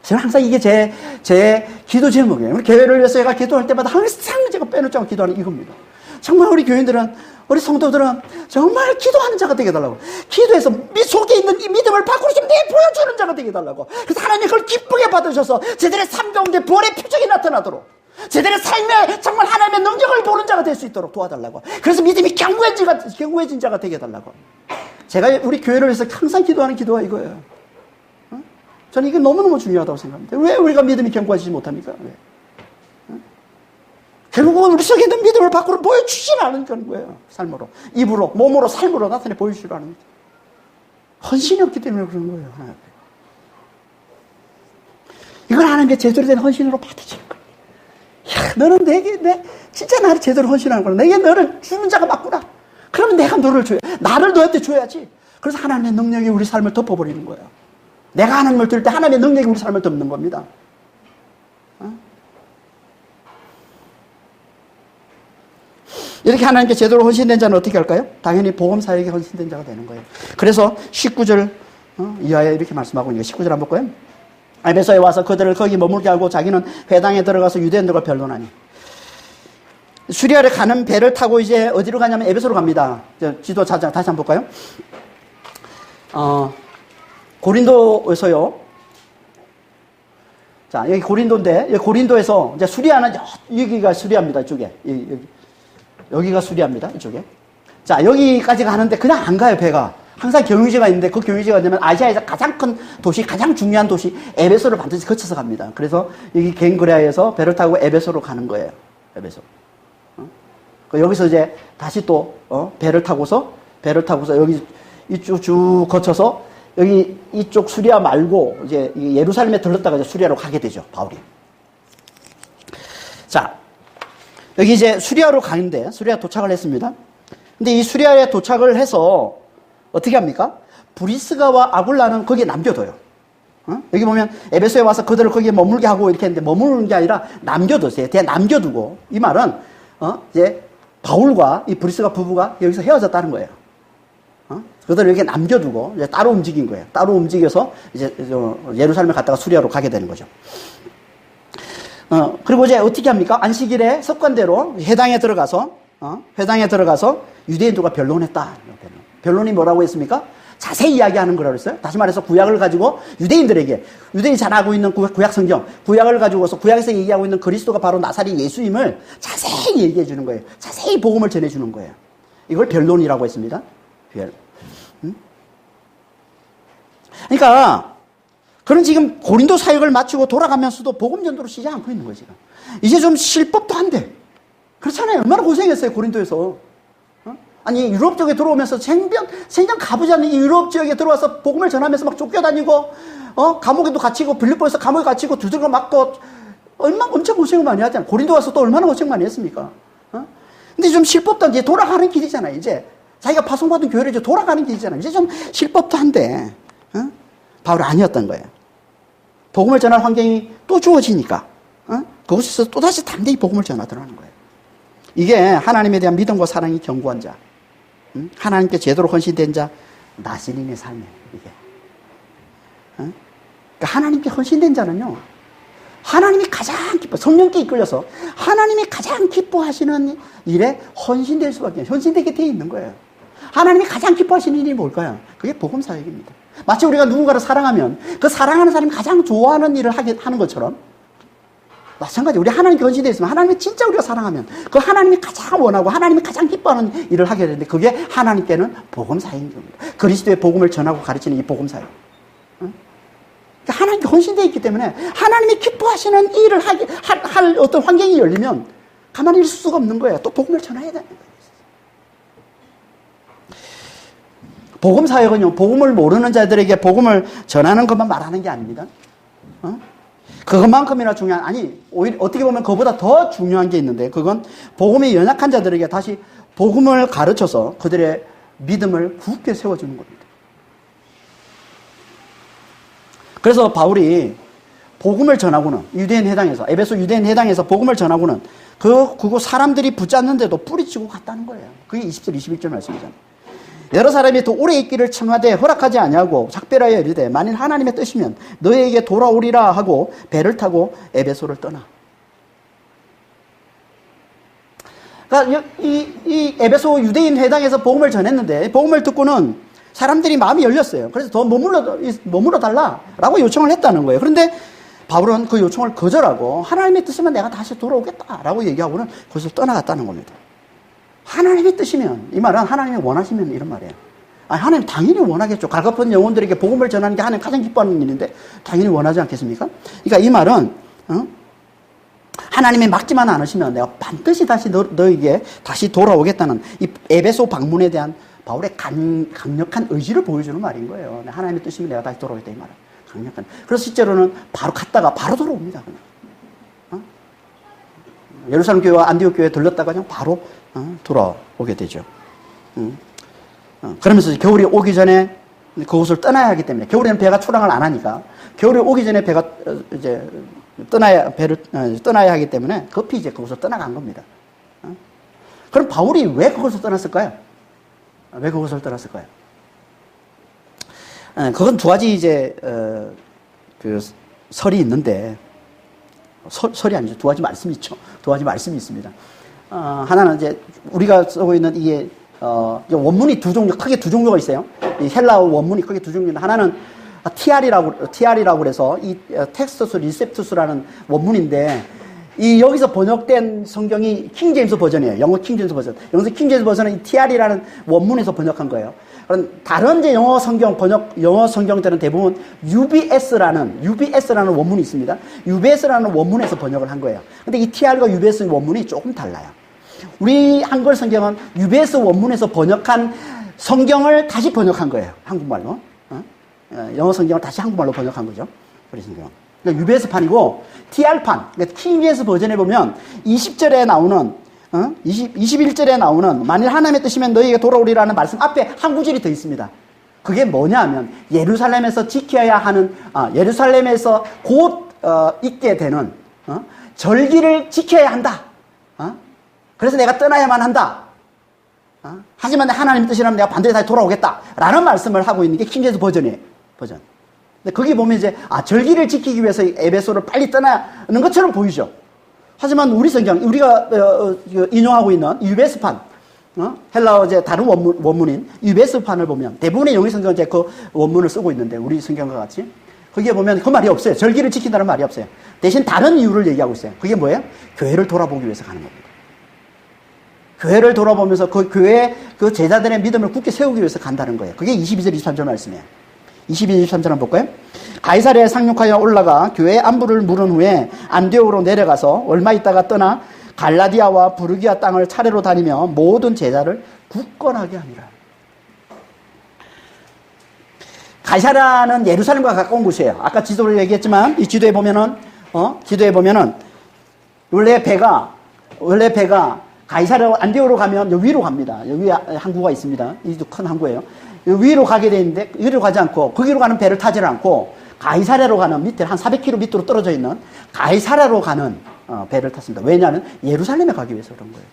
저는 항상 이게 제 기도 제목이에요. 우리 교회를 위해서 제가 기도할 때마다 항상 제가 빼놓지 않고 기도하는 이겁니다. 정말 우리 교인들은, 우리 성도들은 정말 기도하는 자가 되게 해달라고. 기도해서 속에 있는 이 믿음을 밖으로 좀 내보여주는 자가 되게 해달라고. 그래서 하나님이 그걸 기쁘게 받으셔서 제들의 삶 가운데 부활의 표적이 나타나도록, 제들의 삶에 정말 하나님의 능력을 보는 자가 될 수 있도록 도와달라고. 그래서 믿음이 견고해진 자가 되게 해달라고. 제가 우리 교회를 위해서 항상 기도하는 기도가 이거예요. 저는 이게 너무너무 중요하다고 생각합니다. 왜 우리가 믿음이 견고하지 못합니까? 왜? 결국은 우리 속에 있는 믿음을 밖으로 보여주지 않는 거예요. 삶으로, 입으로, 몸으로, 삶으로 나타내 보여주지를 않는 거예요. 헌신이 없기 때문에 그런 거예요, 하나님. 이걸 하나님께 제대로 된 헌신으로 받으시는 거예요. 야, 너는 진짜 나를 제대로 헌신하는 거야. 내게 너를 주는 자가 맞구나. 그러면 내가 너를 줘야, 나를 너한테 줘야지. 그래서 하나님의 능력이 우리 삶을 덮어버리는 거예요. 내가 하나님을 드릴 때 하나님의 능력이 우리 삶을 덮는 겁니다. 이렇게 하나님께 제대로 헌신된 자는 어떻게 할까요? 당연히 복음사역에 헌신된 자가 되는 거예요. 그래서 19절 이하에 이렇게 말씀하고 있는 거예요. 19절 한번 볼까요? 에베소에 와서 그들을 거기 머물게 하고 자기는 회당에 들어가서 유대인들과 변론하니. 수리아를 가는 배를 타고 이제 어디로 가냐면 에베소로 갑니다. 지도 다시 한번 볼까요? 고린도에서요. 자, 여기 고린도인데, 여기 고린도에서 이제 수리아는 여기가 수리아입니다. 이쪽에. 여기가 수리아입니다. 이쪽에. 자, 여기까지 가는데 그냥 안 가요, 배가. 항상 경유지가 있는데 그 경유지가 되면 아시아에서 가장 큰 도시, 가장 중요한 도시 에베소를 반드시 거쳐서 갑니다. 그래서 여기 겐그레아에서 배를 타고 에베소로 가는 거예요. 에베소. 여기서 이제 다시 또 배를 타고서 여기 이쪽 쭉 거쳐서 여기 이쪽 수리아 말고 이제 예루살렘에 들렀다가 이제 수리아로 가게 되죠, 바울이. 자, 여기 이제 수리아로 가는데 수리아 도착을 했습니다. 근데 이 수리아에 도착을 해서 어떻게 합니까? 브리스가와 아굴라는 거기에 남겨둬요. 여기 보면 에베소에 와서 그들을 거기에 머물게 하고 이렇게 했는데 머무르는 게 아니라 남겨뒀어요. 그냥 남겨두고. 이 말은 이제 바울과 이 브리스가 부부가 여기서 헤어졌다는 거예요. 그들을 이렇게 남겨두고 이제 따로 움직인 거예요. 따로 움직여서 이제 예루살렘에 갔다가 수리아로 가게 되는 거죠. 그리고 이제 어떻게 합니까? 안식일에 습관대로 회당에 들어가서 유대인들과 변론했다. 변론이 뭐라고 했습니까? 자세히 이야기하는 거라고 했어요. 다시 말해서 구약을 가지고 유대인들에게, 유대인이 잘 알고 있는 구약 성경, 구약을 가지고서 구약에서 얘기하고 있는 그리스도가 바로 나사렛 예수임을 자세히 얘기해 주는 거예요. 자세히 복음을 전해 주는 거예요. 이걸 변론이라고 했습니다. 그러니까 그런 지금 고린도 사역을 마치고 돌아가면서도 복음 전도로 쉬지 않고 있는 거예요, 지금. 이제 좀 쉴 법도 한데. 그렇잖아요. 얼마나 고생했어요, 고린도에서. 아니, 유럽 쪽에 들어오면서 생전 가보지 않는 이 유럽 지역에 들어와서 복음을 전하면서 막 쫓겨다니고, 감옥에도 갇히고, 빌립보에서 감옥에 갇히고, 두들겨 맞고, 엄청 고생을 많이 하잖아요. 고린도 와서 또 얼마나 고생 많이 했습니까? 근데 좀 쉴 법도 이제 돌아가는 길이잖아요, 이제. 자기가 파송받은 교회를 이제 돌아가는 길이잖아요. 이제 좀 쉴 법도 한데, 바울이 아니었던 거예요. 복음을 전할 환경이 또 주어지니까, 그곳에서 또다시 담대히 복음을 전하더라는 거예요. 이게 하나님에 대한 믿음과 사랑이 견고한 자, 하나님께 제대로 헌신된 자, 나시린의 삶이에요, 이게. 그러니까 하나님께 헌신된 자는요, 하나님이 가장 성령께 이끌려서 하나님이 가장 기뻐하시는 일에 헌신될 수밖에, 헌신되게 되어 있는 거예요. 하나님이 가장 기뻐하시는 일이 뭘까요? 그게 복음 사역입니다. 마치 우리가 누군가를 사랑하면 그 사랑하는 사람이 가장 좋아하는 일을 하는 것처럼, 마찬가지 우리 하나님께 헌신되어 있으면 하나님이 진짜 우리가 사랑하면 그 하나님이 가장 원하고 하나님이 가장 기뻐하는 일을 하게 되는데, 그게 하나님께는 복음 사역인 겁니다. 그리스도의 복음을 전하고 가르치는 이 복음 사역. 그러니까 하나님께 헌신되어 있기 때문에 하나님이 기뻐하시는 일을 할 어떤 환경이 열리면 가만히 있을 수가 없는 거예요. 또 복음을 전해야 되는 거예요. 복음 사역은요, 복음을 모르는 자들에게 복음을 전하는 것만 말하는 게 아닙니다. 그것만큼이나 중요한, 아니, 오히려 어떻게 보면 그보다 더 중요한 게 있는데, 그건 복음이 연약한 자들에게 다시 복음을 가르쳐서 그들의 믿음을 굳게 세워주는 겁니다. 그래서 바울이 복음을 전하고는 유대인 회당에서, 에베소 유대인 회당에서 복음을 전하고는 그거 사람들이 붙잡는데도 뿌리치고 갔다는 거예요. 그게 20절, 21절 말씀이잖아요. 여러 사람이 더 오래 있기를 청하되 허락하지 아니하고 작별하여 이르되 만일 하나님의 뜻이면 너희에게 돌아오리라 하고 배를 타고 에베소를 떠나. 그러니까 이 에베소 유대인 회당에서 복음을 전했는데, 복음을 듣고는 사람들이 마음이 열렸어요. 그래서 더 머물러 달라라고 요청을 했다는 거예요. 그런데 바울은 그 요청을 거절하고 하나님의 뜻이면 내가 다시 돌아오겠다라고 얘기하고는 거기서 떠나갔다는 겁니다. 하나님의 뜻이면, 이 말은 하나님이 원하시면 이런 말이에요. 아니, 하나님 당연히 원하겠죠. 갈급한 영혼들에게 복음을 전하는 게 하나님 가장 기뻐하는 일인데 당연히 원하지 않겠습니까? 그러니까 이 말은 하나님이 막지만 않으시면 내가 반드시 다시 너에게 다시 돌아오겠다는 이 에베소 방문에 대한 바울의 강력한 의지를 보여주는 말인 거예요. 하나님의 뜻이면 내가 다시 돌아오겠다, 이 말은. 강력한. 그래서 실제로는 바로 갔다가 바로 돌아옵니다. 그냥. 예루살렘 교회와 안디옥 교회에 들렀다가 그냥 바로 돌아오게 되죠. 그러면서 겨울이 오기 전에 그곳을 떠나야 하기 때문에, 겨울에는 배가 출항을 안 하니까 겨울이 오기 전에 배가 이제 배를 떠나야 하기 때문에 급히 이제 그곳을 떠나간 겁니다. 그럼 바울이 왜 그곳을 떠났을까요? 왜 그곳을 떠났을까요? 그건 두 가지 이제 그 설이 있는데, 설이 아니죠. 두 가지 말씀이 있죠. 두 가지 말씀이 있습니다. 하나는 이제 우리가 쓰고 있는 이게 원문이 크게 두 종류가 있어요. 이 헬라어 원문이 크게 두 종류인데, 하나는 TR이라고 그래서 이 텍스투스 리셉투스라는 원문인데, 이 여기서 번역된 성경이 킹제임스 버전이에요. 영어 킹제임스 버전. 영어 킹제임스 버전은 이 TR이라는 원문에서 번역한 거예요. 그럼 다른 이제 영어 성경들은 대부분 UBS라는 원문이 있습니다. UBS라는 원문에서 번역을 한 거예요. 근데 이 TR과 UBS 원문이 조금 달라요. 우리 한글 성경은 UBS 원문에서 번역한 성경을 다시 번역한 거예요. 한국말로. 영어 성경을 다시 한국말로 번역한 거죠. 우리 성경은. 그러니까 UBS판이고 TR판, 그러니까 킹제임스 버전에 보면 20절에 나오는 21절에 나오는 만일 하나님의 뜻이면 너희에게 돌아오리라는 말씀 앞에 한 구절이 더 있습니다. 그게 뭐냐 하면 예루살렘에서 지켜야 하는, 예루살렘에서 곧 있게 되는 절기를 지켜야 한다. 그래서 내가 떠나야만 한다. 하지만 하나님의 뜻이라면 내가 반드시 다시 돌아오겠다라는 말씀을 하고 있는 게 킹제임스 버전이에요. 근데 거기 보면 이제 절기를 지키기 위해서 에베소를 빨리 떠나는 것처럼 보이죠. 하지만 우리 성경, 우리가 인용하고 있는 UBS판, 헬라어 이제 다른 원문인 유베스판을 보면 대부분의 영의 성경은 이제 그 원문을 쓰고 있는데 우리 성경과 같이 거기에 보면 그 말이 없어요. 절기를 지킨다는 말이 없어요. 대신 다른 이유를 얘기하고 있어요. 그게 뭐예요? 교회를 돌아보기 위해서 가는 겁니다. 교회를 돌아보면서 그 교회 그 제자들의 믿음을 굳게 세우기 위해서 간다는 거예요. 그게 22절 23절 말씀이에요. 22절 23절 한번 볼까요? 가이사랴에 상륙하여 올라가 교회의 안부를 물은 후에 안디옥으로 내려가서 얼마 있다가 떠나 갈라디아와 부르기아 땅을 차례로 다니며 모든 제자를 굳건하게 하니라. 가이사랴는 예루살렘과 가까운 곳이에요. 아까 지도를 얘기했지만 이 지도에 보면은 원래 배가 가이사랴 안디옥으로 가면 여기 위로 갑니다. 여기 항구가 있습니다. 이도 큰 항구예요. 위로 가게 되는데 위로 가지 않고 거기로 가는 배를 타지를 않고 가이사랴로 가는 밑에 한 400km 밑으로 떨어져 있는 가이사랴로 가는 배를 탔습니다. 왜냐하면 예루살렘에 가기 위해서 그런 거예요.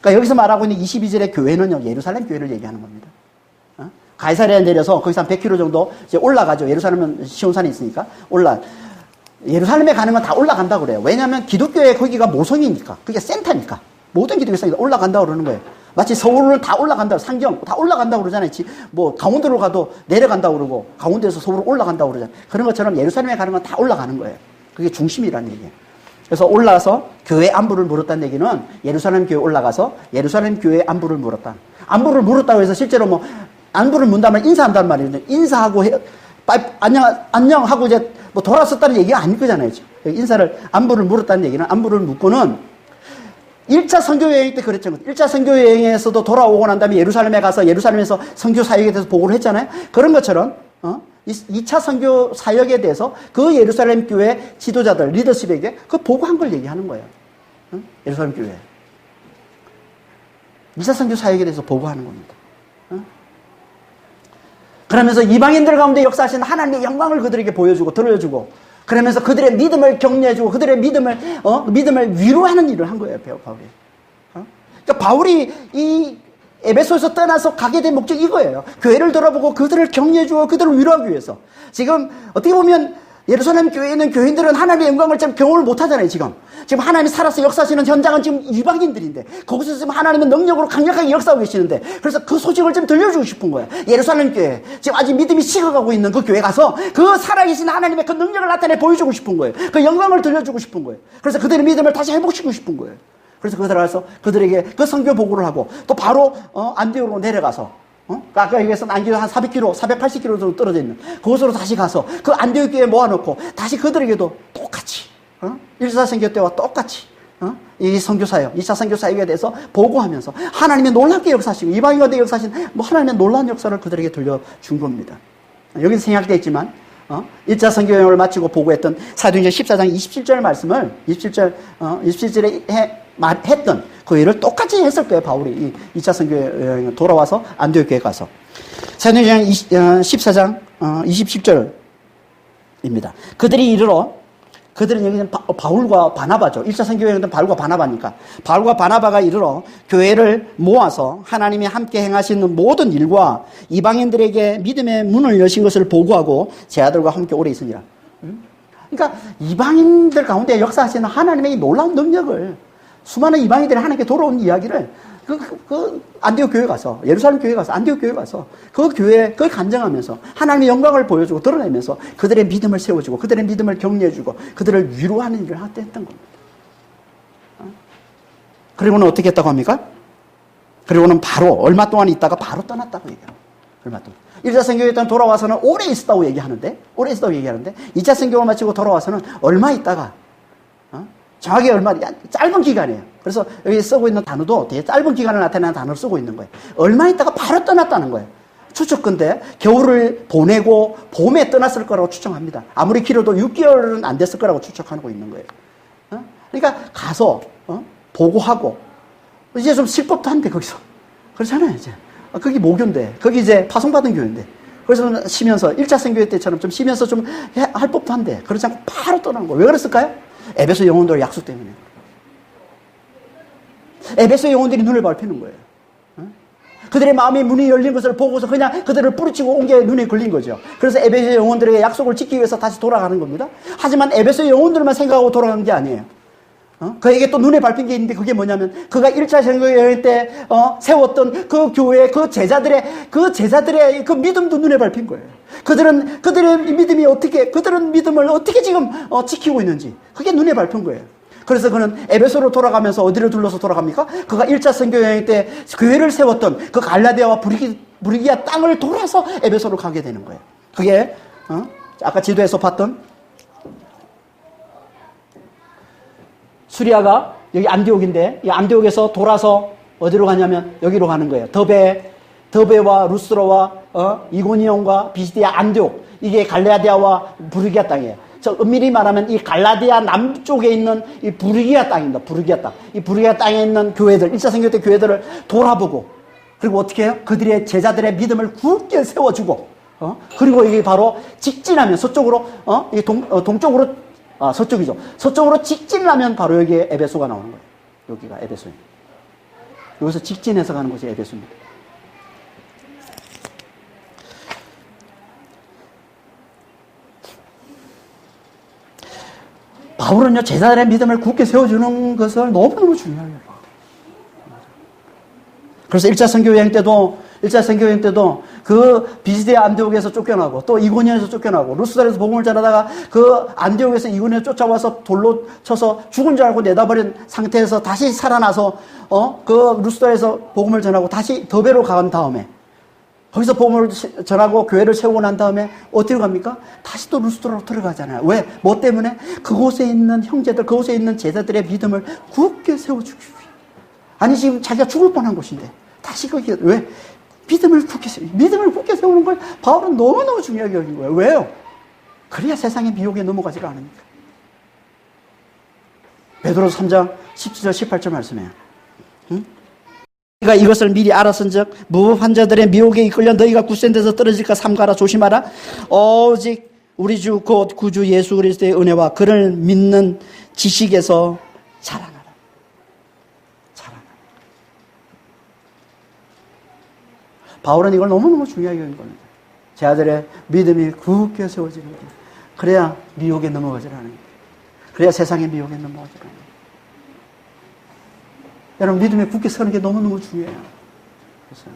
그러니까 여기서 말하고 있는 22절의 교회는요, 예루살렘 교회를 얘기하는 겁니다. 가이사랴에 내려서 거기서 한 100km 정도 이제 올라가죠. 예루살렘은 시온산이 있으니까 예루살렘에 가는 건 다 올라간다고 그래요. 왜냐하면 기독교의 거기가 모성이니까, 그게 센터니까 모든 기독교가 올라간다고 그러는 거예요. 마치 서울을 다 올라간다고, 상경 다 올라간다고 그러잖아요. 뭐 강원도로 가도 내려간다고 그러고 강원도에서 서울로 올라간다고 그러잖아요. 그런 것처럼 예루살렘에 가는 건 다 올라가는 거예요. 그게 중심이라는 얘기예요. 그래서 올라가서 교회 안부를 물었다는 얘기는 예루살렘 교회 올라가서 예루살렘 교회 안부를 물었다. 안부를 물었다고 해서 실제로 뭐 안부를 문다면 인사한다는 말이거든요. 인사하고 안녕하고 이제 뭐 돌아섰다는 얘기가 아닐 거잖아요. 안부를 물었다는 얘기는 안부를 묻고는 1차 선교여행 때 그랬죠. 1차 선교여행에서도 돌아오고 난 다음에 예루살렘에 가서 예루살렘에서 선교 사역에 대해서 보고를 했잖아요. 그런 것처럼 2차 선교 사역에 대해서 그 예루살렘 교회 지도자들, 리더십에게 그 보고한 걸 얘기하는 거예요. 예루살렘 교회. 2차 선교 사역에 대해서 보고하는 겁니다. 그러면서 이방인들 가운데 역사하신 하나님의 영광을 그들에게 보여주고 들려주고 그러면서 그들의 믿음을 격려해주고 그들의 믿음을 위로하는 일을 한 거예요, 바울이. 그러니까 바울이 이 에베소에서 떠나서 가게 된 목적이 이거예요. 교회를 돌아보고 그들을 격려해주고 그들을 위로하기 위해서. 지금 어떻게 보면 예루살렘 교회에 있는 교인들은 하나님의 영광을 좀 경험을 못하잖아요, 지금. 지금 하나님이 살아서 역사하시는 현장은 지금 이방인들인데 거기서 지금 하나님은 능력으로 강력하게 역사하고 계시는데 그래서 그 소식을 좀 들려주고 싶은 거예요. 예루살렘 교회, 지금 아직 믿음이 식어가고 있는 그 교회 가서 그 살아계신 하나님의 그 능력을 나타내 보여주고 싶은 거예요. 그 영광을 들려주고 싶은 거예요. 그래서 그들의 믿음을 다시 회복시키고 싶은 거예요. 그래서 그들 가서 그들에게 그 선교 보고를 하고 또 바로 안디옥으로 내려가서 아까 얘기했던 안디옥 한 400km, 480km 정도 떨어져 있는 그곳으로 다시 가서 그 안디옥 교회에 모아놓고 다시 그들에게도 똑같이 1차 선교 때와 똑같이 이 선교사역, 2차 선교사역에 대해서 보고하면서 하나님의 놀랍게 역사하시고 이방인 가운데 역사하신 뭐 하나님의 놀라운 역사를 그들에게 들려준 겁니다. 여기서 생략되어 있지만 1차 선교여행을 마치고 보고했던 사도행전 14장 27절 말씀을 27절에 했던 그 일을 똑같이 했을 거예요. 바울이 2차 선교여행을 돌아와서 안디옥 교회에 가서. 사도행전 14장 27절입니다. 그들이 이르러 그들은 여기는 바울과 바나바죠. 1차 선교여행은 바울과 바나바니까. 바울과 바나바가 이르러 교회를 모아서 하나님이 함께 행하시는 모든 일과 이방인들에게 믿음의 문을 여신 것을 보고하고 제 아들과 함께 오래 있으니라. 그러니까 이방인들 가운데 역사하시는 하나님의 놀라운 능력을 수많은 이방인들이 하나님께 돌아온 이야기를 안디옥 교회 가서, 예루살렘 교회 가서, 안디옥 교회 가서 그 교회에 그걸 간증하면서 하나님의 영광을 보여주고 드러내면서 그들의 믿음을 세워주고 그들의 믿음을 격려해주고 그들을 위로하는 일을 했던 겁니다. 그리고는 어떻게 했다고 합니까? 그리고는 바로 얼마 동안 있다가 바로 떠났다고 얘기합니다. 얼마 동안. 1차 선교에 일단 돌아와서는 오래 있었다고 얘기하는데 2차 선교를 마치고 돌아와서는 얼마 있다가 정확히 얼마, 짧은 기간이에요. 그래서 여기 쓰고 있는 단어도 되게 짧은 기간을 나타내는 단어를 쓰고 있는 거예요. 얼마 있다가 바로 떠났다는 거예요. 추측컨대 겨울을 보내고 봄에 떠났을 거라고 추정합니다. 아무리 길어도 6개월은 안 됐을 거라고 추측하고 있는 거예요. 그러니까 가서 보고하고 이제 좀 쉴 법도 한데 거기서. 그렇잖아요, 이제. 거기 모교인데, 거기 이제 파송받은 교회인데. 그래서 쉬면서 1차 선교회 때처럼 좀 쉬면서 좀 할 법도 한데 그렇지 않고 바로 떠나는 거예요. 왜 그랬을까요? 에베소 영혼들의 약속 때문에. 에베소 영혼들이 눈을 밟히는 거예요. 그들의 마음의 문이 열린 것을 보고서 그냥 그들을 뿌리치고 온 게 눈에 걸린 거죠. 그래서 에베소 영혼들에게 약속을 지키기 위해서 다시 돌아가는 겁니다. 하지만 에베소 영혼들만 생각하고 돌아간 게 아니에요. 그에게 또 눈에 밟힌 게 있는데 그게 뭐냐면 그가 1차 선교 여행 때 세웠던 그 교회 그 제자들의 그 믿음도 눈에 밟힌 거예요. 그들의 믿음이 어떻게 그들은 믿음을 어떻게 지금 지키고 있는지 그게 눈에 밟힌 거예요. 그래서 그는 에베소로 돌아가면서 어디를 둘러서 돌아갑니까? 그가 1차 선교 여행 때 교회를 세웠던 그 갈라디아와 부르기아 땅을 돌아서 에베소로 가게 되는 거예요. 그게 아까 지도에서 봤던 수리아가 여기 안디옥인데 이 안디옥에서 돌아서 어디로 가냐면 여기로 가는 거예요. 더베와 루스로와 이고니온과 비시디아 안디옥 이게 갈라디아와 부르기아 땅이에요. 저 엄밀히 말하면 이 갈라디아 남쪽에 있는 이 부르기아 땅입니다. 부르기아 땅. 이 부르기아 땅에 있는 교회들 1차 선교 때 교회들을 돌아보고 그리고 어떻게 해요? 그들의 제자들의 믿음을 굳게 세워주고 그리고 이게 바로 직진하면 서쪽으로 동쪽으로 서쪽이죠. 서쪽으로 직진하면 바로 여기에 에베소가 나오는 거예요. 여기가 에베소입니다. 여기서 직진해서 가는 곳이 에베소입니다. 바울은요, 제자들의 믿음을 굳게 세워주는 것을 너무너무 중요해요. 그래서 1차 선교 여행 때도 그 비시디아 안디옥에서 쫓겨나고 또 이고니온에서 쫓겨나고 루스달에서 복음을 전하다가 그 안디옥에서 이고니온에 쫓아와서 돌로 쳐서 죽은 줄 알고 내다버린 상태에서 다시 살아나서 그 루스달에서 복음을 전하고 다시 더베로 간 다음에 거기서 복음을 전하고 교회를 세우고 난 다음에 어디로 갑니까? 다시 또 루스드라로 들어가잖아요. 왜? 뭐 때문에? 그곳에 있는 형제들, 그곳에 있는 제자들의 믿음을 굳게 세워주기 위해. 아니 지금 자기가 죽을 뻔한 곳인데 다시 거기 왜? 믿음을 굳게 세우는 걸 바울은 너무너무 중요하게 여긴 거예요. 왜요? 그래야 세상의 미혹에 넘어가지가 않으니까. 베드로서 3장 17절 18절 말씀해요. 너희가 이것을 미리 알았은즉 무법한 자들의 미혹에 이끌려 너희가 굳센 데서 떨어질까 삼가라 조심하라. 오직 우리 주 곧 구주 예수 그리스도의 은혜와 그를 믿는 지식에서 자라나라. 바울은 이걸 너무너무 중요하게 여긴 겁니다. 제 아들의 믿음이 굳게 세워지는 거예요. 그래야 미혹에 넘어가지 않는 거예요. 그래야 세상의 미혹에 넘어가지 않는 거예요. 여러분 믿음에 굳게 서는 게 너무너무 중요해요. 그래서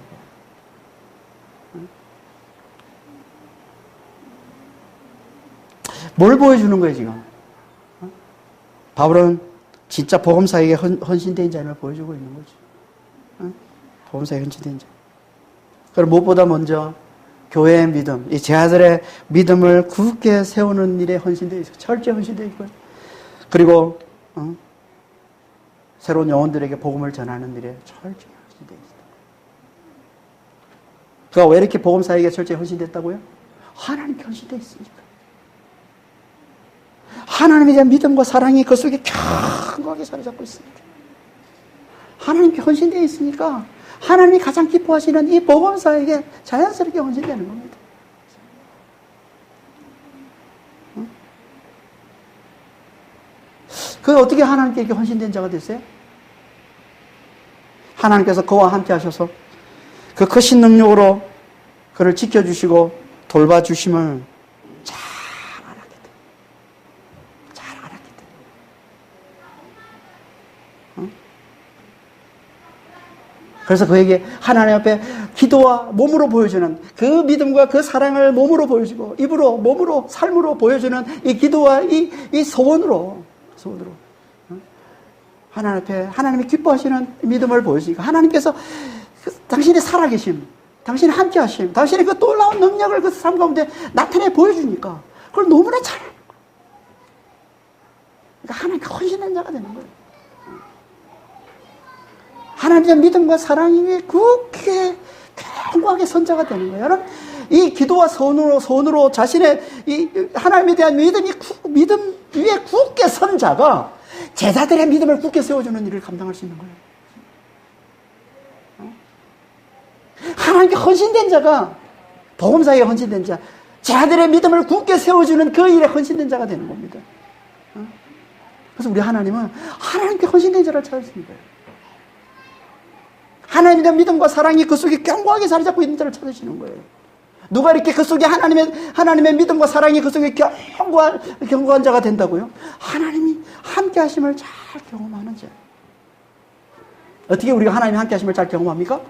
뭘 보여주는 거예요 지금? 바울은 진짜 복음사에게 헌신된 자를 보여주고 있는 거죠. 복음사에 헌신된 자. 그리고 무엇보다 먼저 교회의 믿음, 이 제자들의 믿음을 굳게 세우는 일에 헌신되어 있어요. 철저히 헌신되어 있고요. 그리고 새로운 영혼들에게 복음을 전하는 일에 철저히 헌신되어 있어요. 그가 왜 이렇게 복음사에게 철저히 헌신됐다고요? 하나님께 헌신되어 있으니까. 하나님에 대한 믿음과 사랑이 그 속에 견고하게 자리 잡고 있습니다. 하나님께 헌신되어 있으니까 하나님이 가장 기뻐하시는 이 복음사에게 자연스럽게 헌신되는 겁니다. 그 어떻게 하나님께 이렇게 헌신된 자가 됐어요? 하나님께서 그와 함께 하셔서 그 크신 능력으로 그를 지켜주시고 돌봐주심을 잘 알았기 때문에. 잘 알았기 때문에. 그래서 그에게 하나님 앞에 기도와 몸으로 보여주는 그 믿음과 그 사랑을 몸으로 보여주고 입으로 몸으로 삶으로 보여주는 이 기도와 이 소원으로 하나님 앞에 하나님이 기뻐하시는 믿음을 보여주니까 하나님께서 당신이 살아계심, 당신이 함께하심, 당신의 그 놀라운 능력을 그 삶 가운데 나타내 보여주니까 그걸 너무나 잘 그러니까 하나님께 헌신된 자가 되는 거예요. 하나님의 믿음과 사랑이 위해 굳게 견고하게 선 자가 되는 거예요. 여러분, 이 기도와 소원으로 자신의 이 하나님에 대한 믿음 위에 굳게 선 자가 제자들의 믿음을 굳게 세워주는 일을 감당할 수 있는 거예요. 하나님께 헌신된 자가 복음사에 헌신된 자, 제자들의 믿음을 굳게 세워주는 그 일에 헌신된 자가 되는 겁니다. 그래서 우리 하나님은 하나님께 헌신된 자를 찾으시는 거예요. 하나님에 대한 믿음과 사랑이 그 속에 견고하게 자리 잡고 있는 자를 찾으시는 거예요. 누가 이렇게 그 속에 하나님의 믿음과 사랑이 그 속에 견고한 자가 된다고요? 하나님이 함께 하심을 잘 경험하는 자. 어떻게 우리가 하나님이 함께 하심을 잘 경험합니까?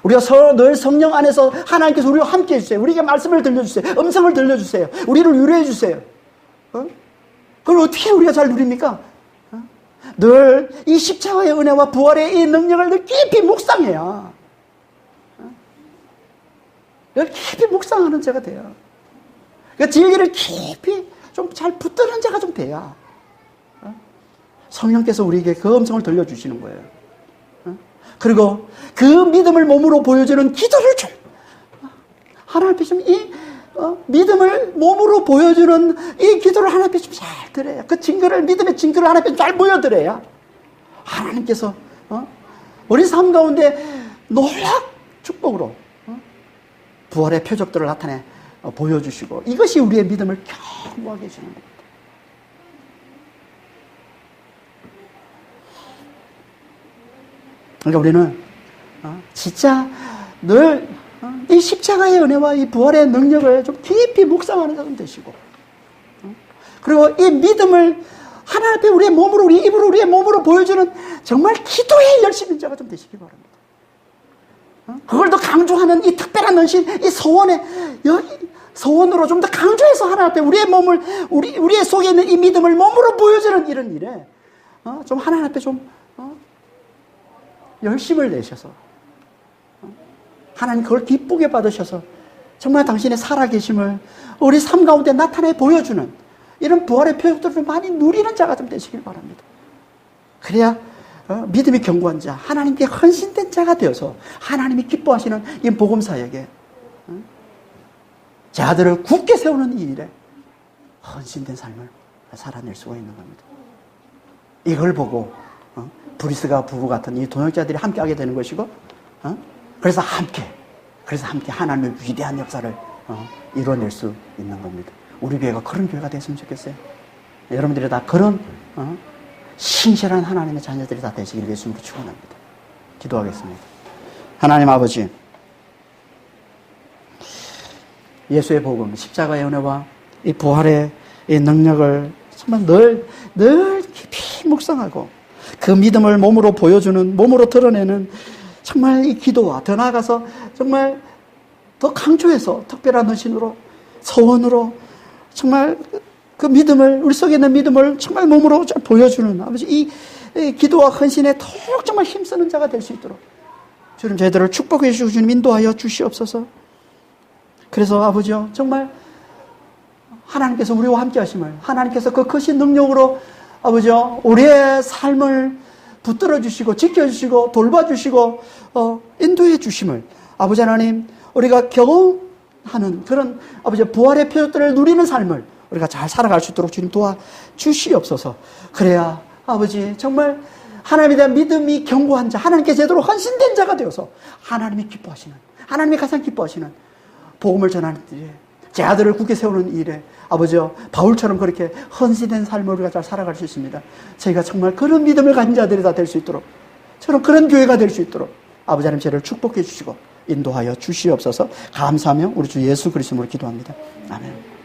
우리가 늘 성령 안에서 하나님께서 우리와 함께 해주세요. 우리에게 말씀을 들려주세요. 음성을 들려주세요. 우리를 위로해 주세요. 그걸 어떻게 우리가 잘 누립니까? 늘 이 십자가의 은혜와 부활의 이 능력을 늘 깊이 묵상해야, 늘 깊이 묵상하는 자가 돼요. 그러니까 진리를 깊이 좀 잘 붙드는 자가 좀 돼야 성령께서 우리에게 그 음성을 들려주시는 거예요. 그리고 그 믿음을 몸으로 보여주는 기도를 좀 하나님 앞에 좀 믿음을 몸으로 보여주는 이 기도를 하나님 앞에 좀 잘 드려야, 그 증거를, 믿음의 증거를 하나님 앞에 잘 보여드려야 하나님께서 우리 삶 가운데 놀랍 축복으로 부활의 표적들을 나타내 보여주시고, 이것이 우리의 믿음을 견고하게 해주는 겁니다. 그러니까 우리는 진짜 늘 이 십자가의 은혜와 이 부활의 능력을 좀 깊이 묵상하는 자좀 되시고, 그리고 이 믿음을 하나님 앞에 우리의 몸으로, 우리 입으로, 우리의 몸으로 보여주는 정말 기도의 열심인 자가 좀 되시기 바랍니다. 그걸 더 강조하는 이 특별한 헌신, 이 소원으로 좀 더 강조해서 하나님 앞에 우리의 몸을, 우리의 속에 있는 이 믿음을 몸으로 보여주는 이런 일에 좀 하나님 앞에 좀 열심을 내셔서 하나님 그걸 기쁘게 받으셔서 정말 당신의 살아계심을 우리 삶 가운데 나타내 보여주는 이런 부활의 표적들을 좀 많이 누리는 자가 좀 되시길 바랍니다. 그래야 믿음이 견고한 자, 하나님께 헌신된 자가 되어서 하나님이 기뻐하시는 이 복음사역에 제 아들을 굳게 세우는 이 일에 헌신된 삶을 살아낼 수가 있는 겁니다. 이걸 보고 브리스가 부부 같은 이 동역자들이 함께하게 되는 것이고, 그래서 함께 하나님의 위대한 역사를 이루어낼 수 있는 겁니다. 우리 교회가 그런 교회가 됐으면 좋겠어요. 여러분들이 다 그런 신실한 하나님의 자녀들이 다 되시길 예수님으로 축원합니다. 기도하겠습니다. 하나님 아버지, 예수의 복음, 십자가의 은혜와 이 부활의 이 능력을 정말 늘 깊이 묵상하고 그 믿음을 몸으로 보여주는, 몸으로 드러내는 정말 이 기도와 더 나아가서 정말 더 강조해서 특별한 헌신으로, 소원으로 정말 그 믿음을, 우리 속에 있는 믿음을 정말 몸으로 보여주는 아버지, 이 기도와 헌신에 더욱 정말 힘쓰는 자가 될 수 있도록 주님 저희들을 축복해 주시고 주님 인도하여 주시옵소서. 그래서 아버지요, 정말 하나님께서 우리와 함께 하심을, 하나님께서 그 크신 능력으로 아버지요, 우리의 삶을 붙들어 주시고 지켜주시고 돌봐주시고 인도해 주심을 아버지 하나님, 우리가 경험하는 그런 아버지 부활의 표적들을 누리는 삶을 우리가 잘 살아갈 수 있도록 주님 도와주시옵소서. 그래야 아버지 정말 하나님에 대한 믿음이 견고한 자, 하나님께 제대로 헌신된 자가 되어서 하나님이 기뻐하시는, 하나님이 가장 기뻐하시는 복음을 전하는 일에, 제 아들을 굳게 세우는 일에 아버지요, 바울처럼 그렇게 헌신된 삶을 우리가 잘 살아갈 수 있습니다. 저희가 정말 그런 믿음을 가진 자들이 다 될 수 있도록, 저는 그런 교회가 될 수 있도록 아버지 하나님 저를 축복해 주시고 인도하여 주시옵소서. 감사하며 우리 주 예수 그리스도로 기도합니다. 아멘.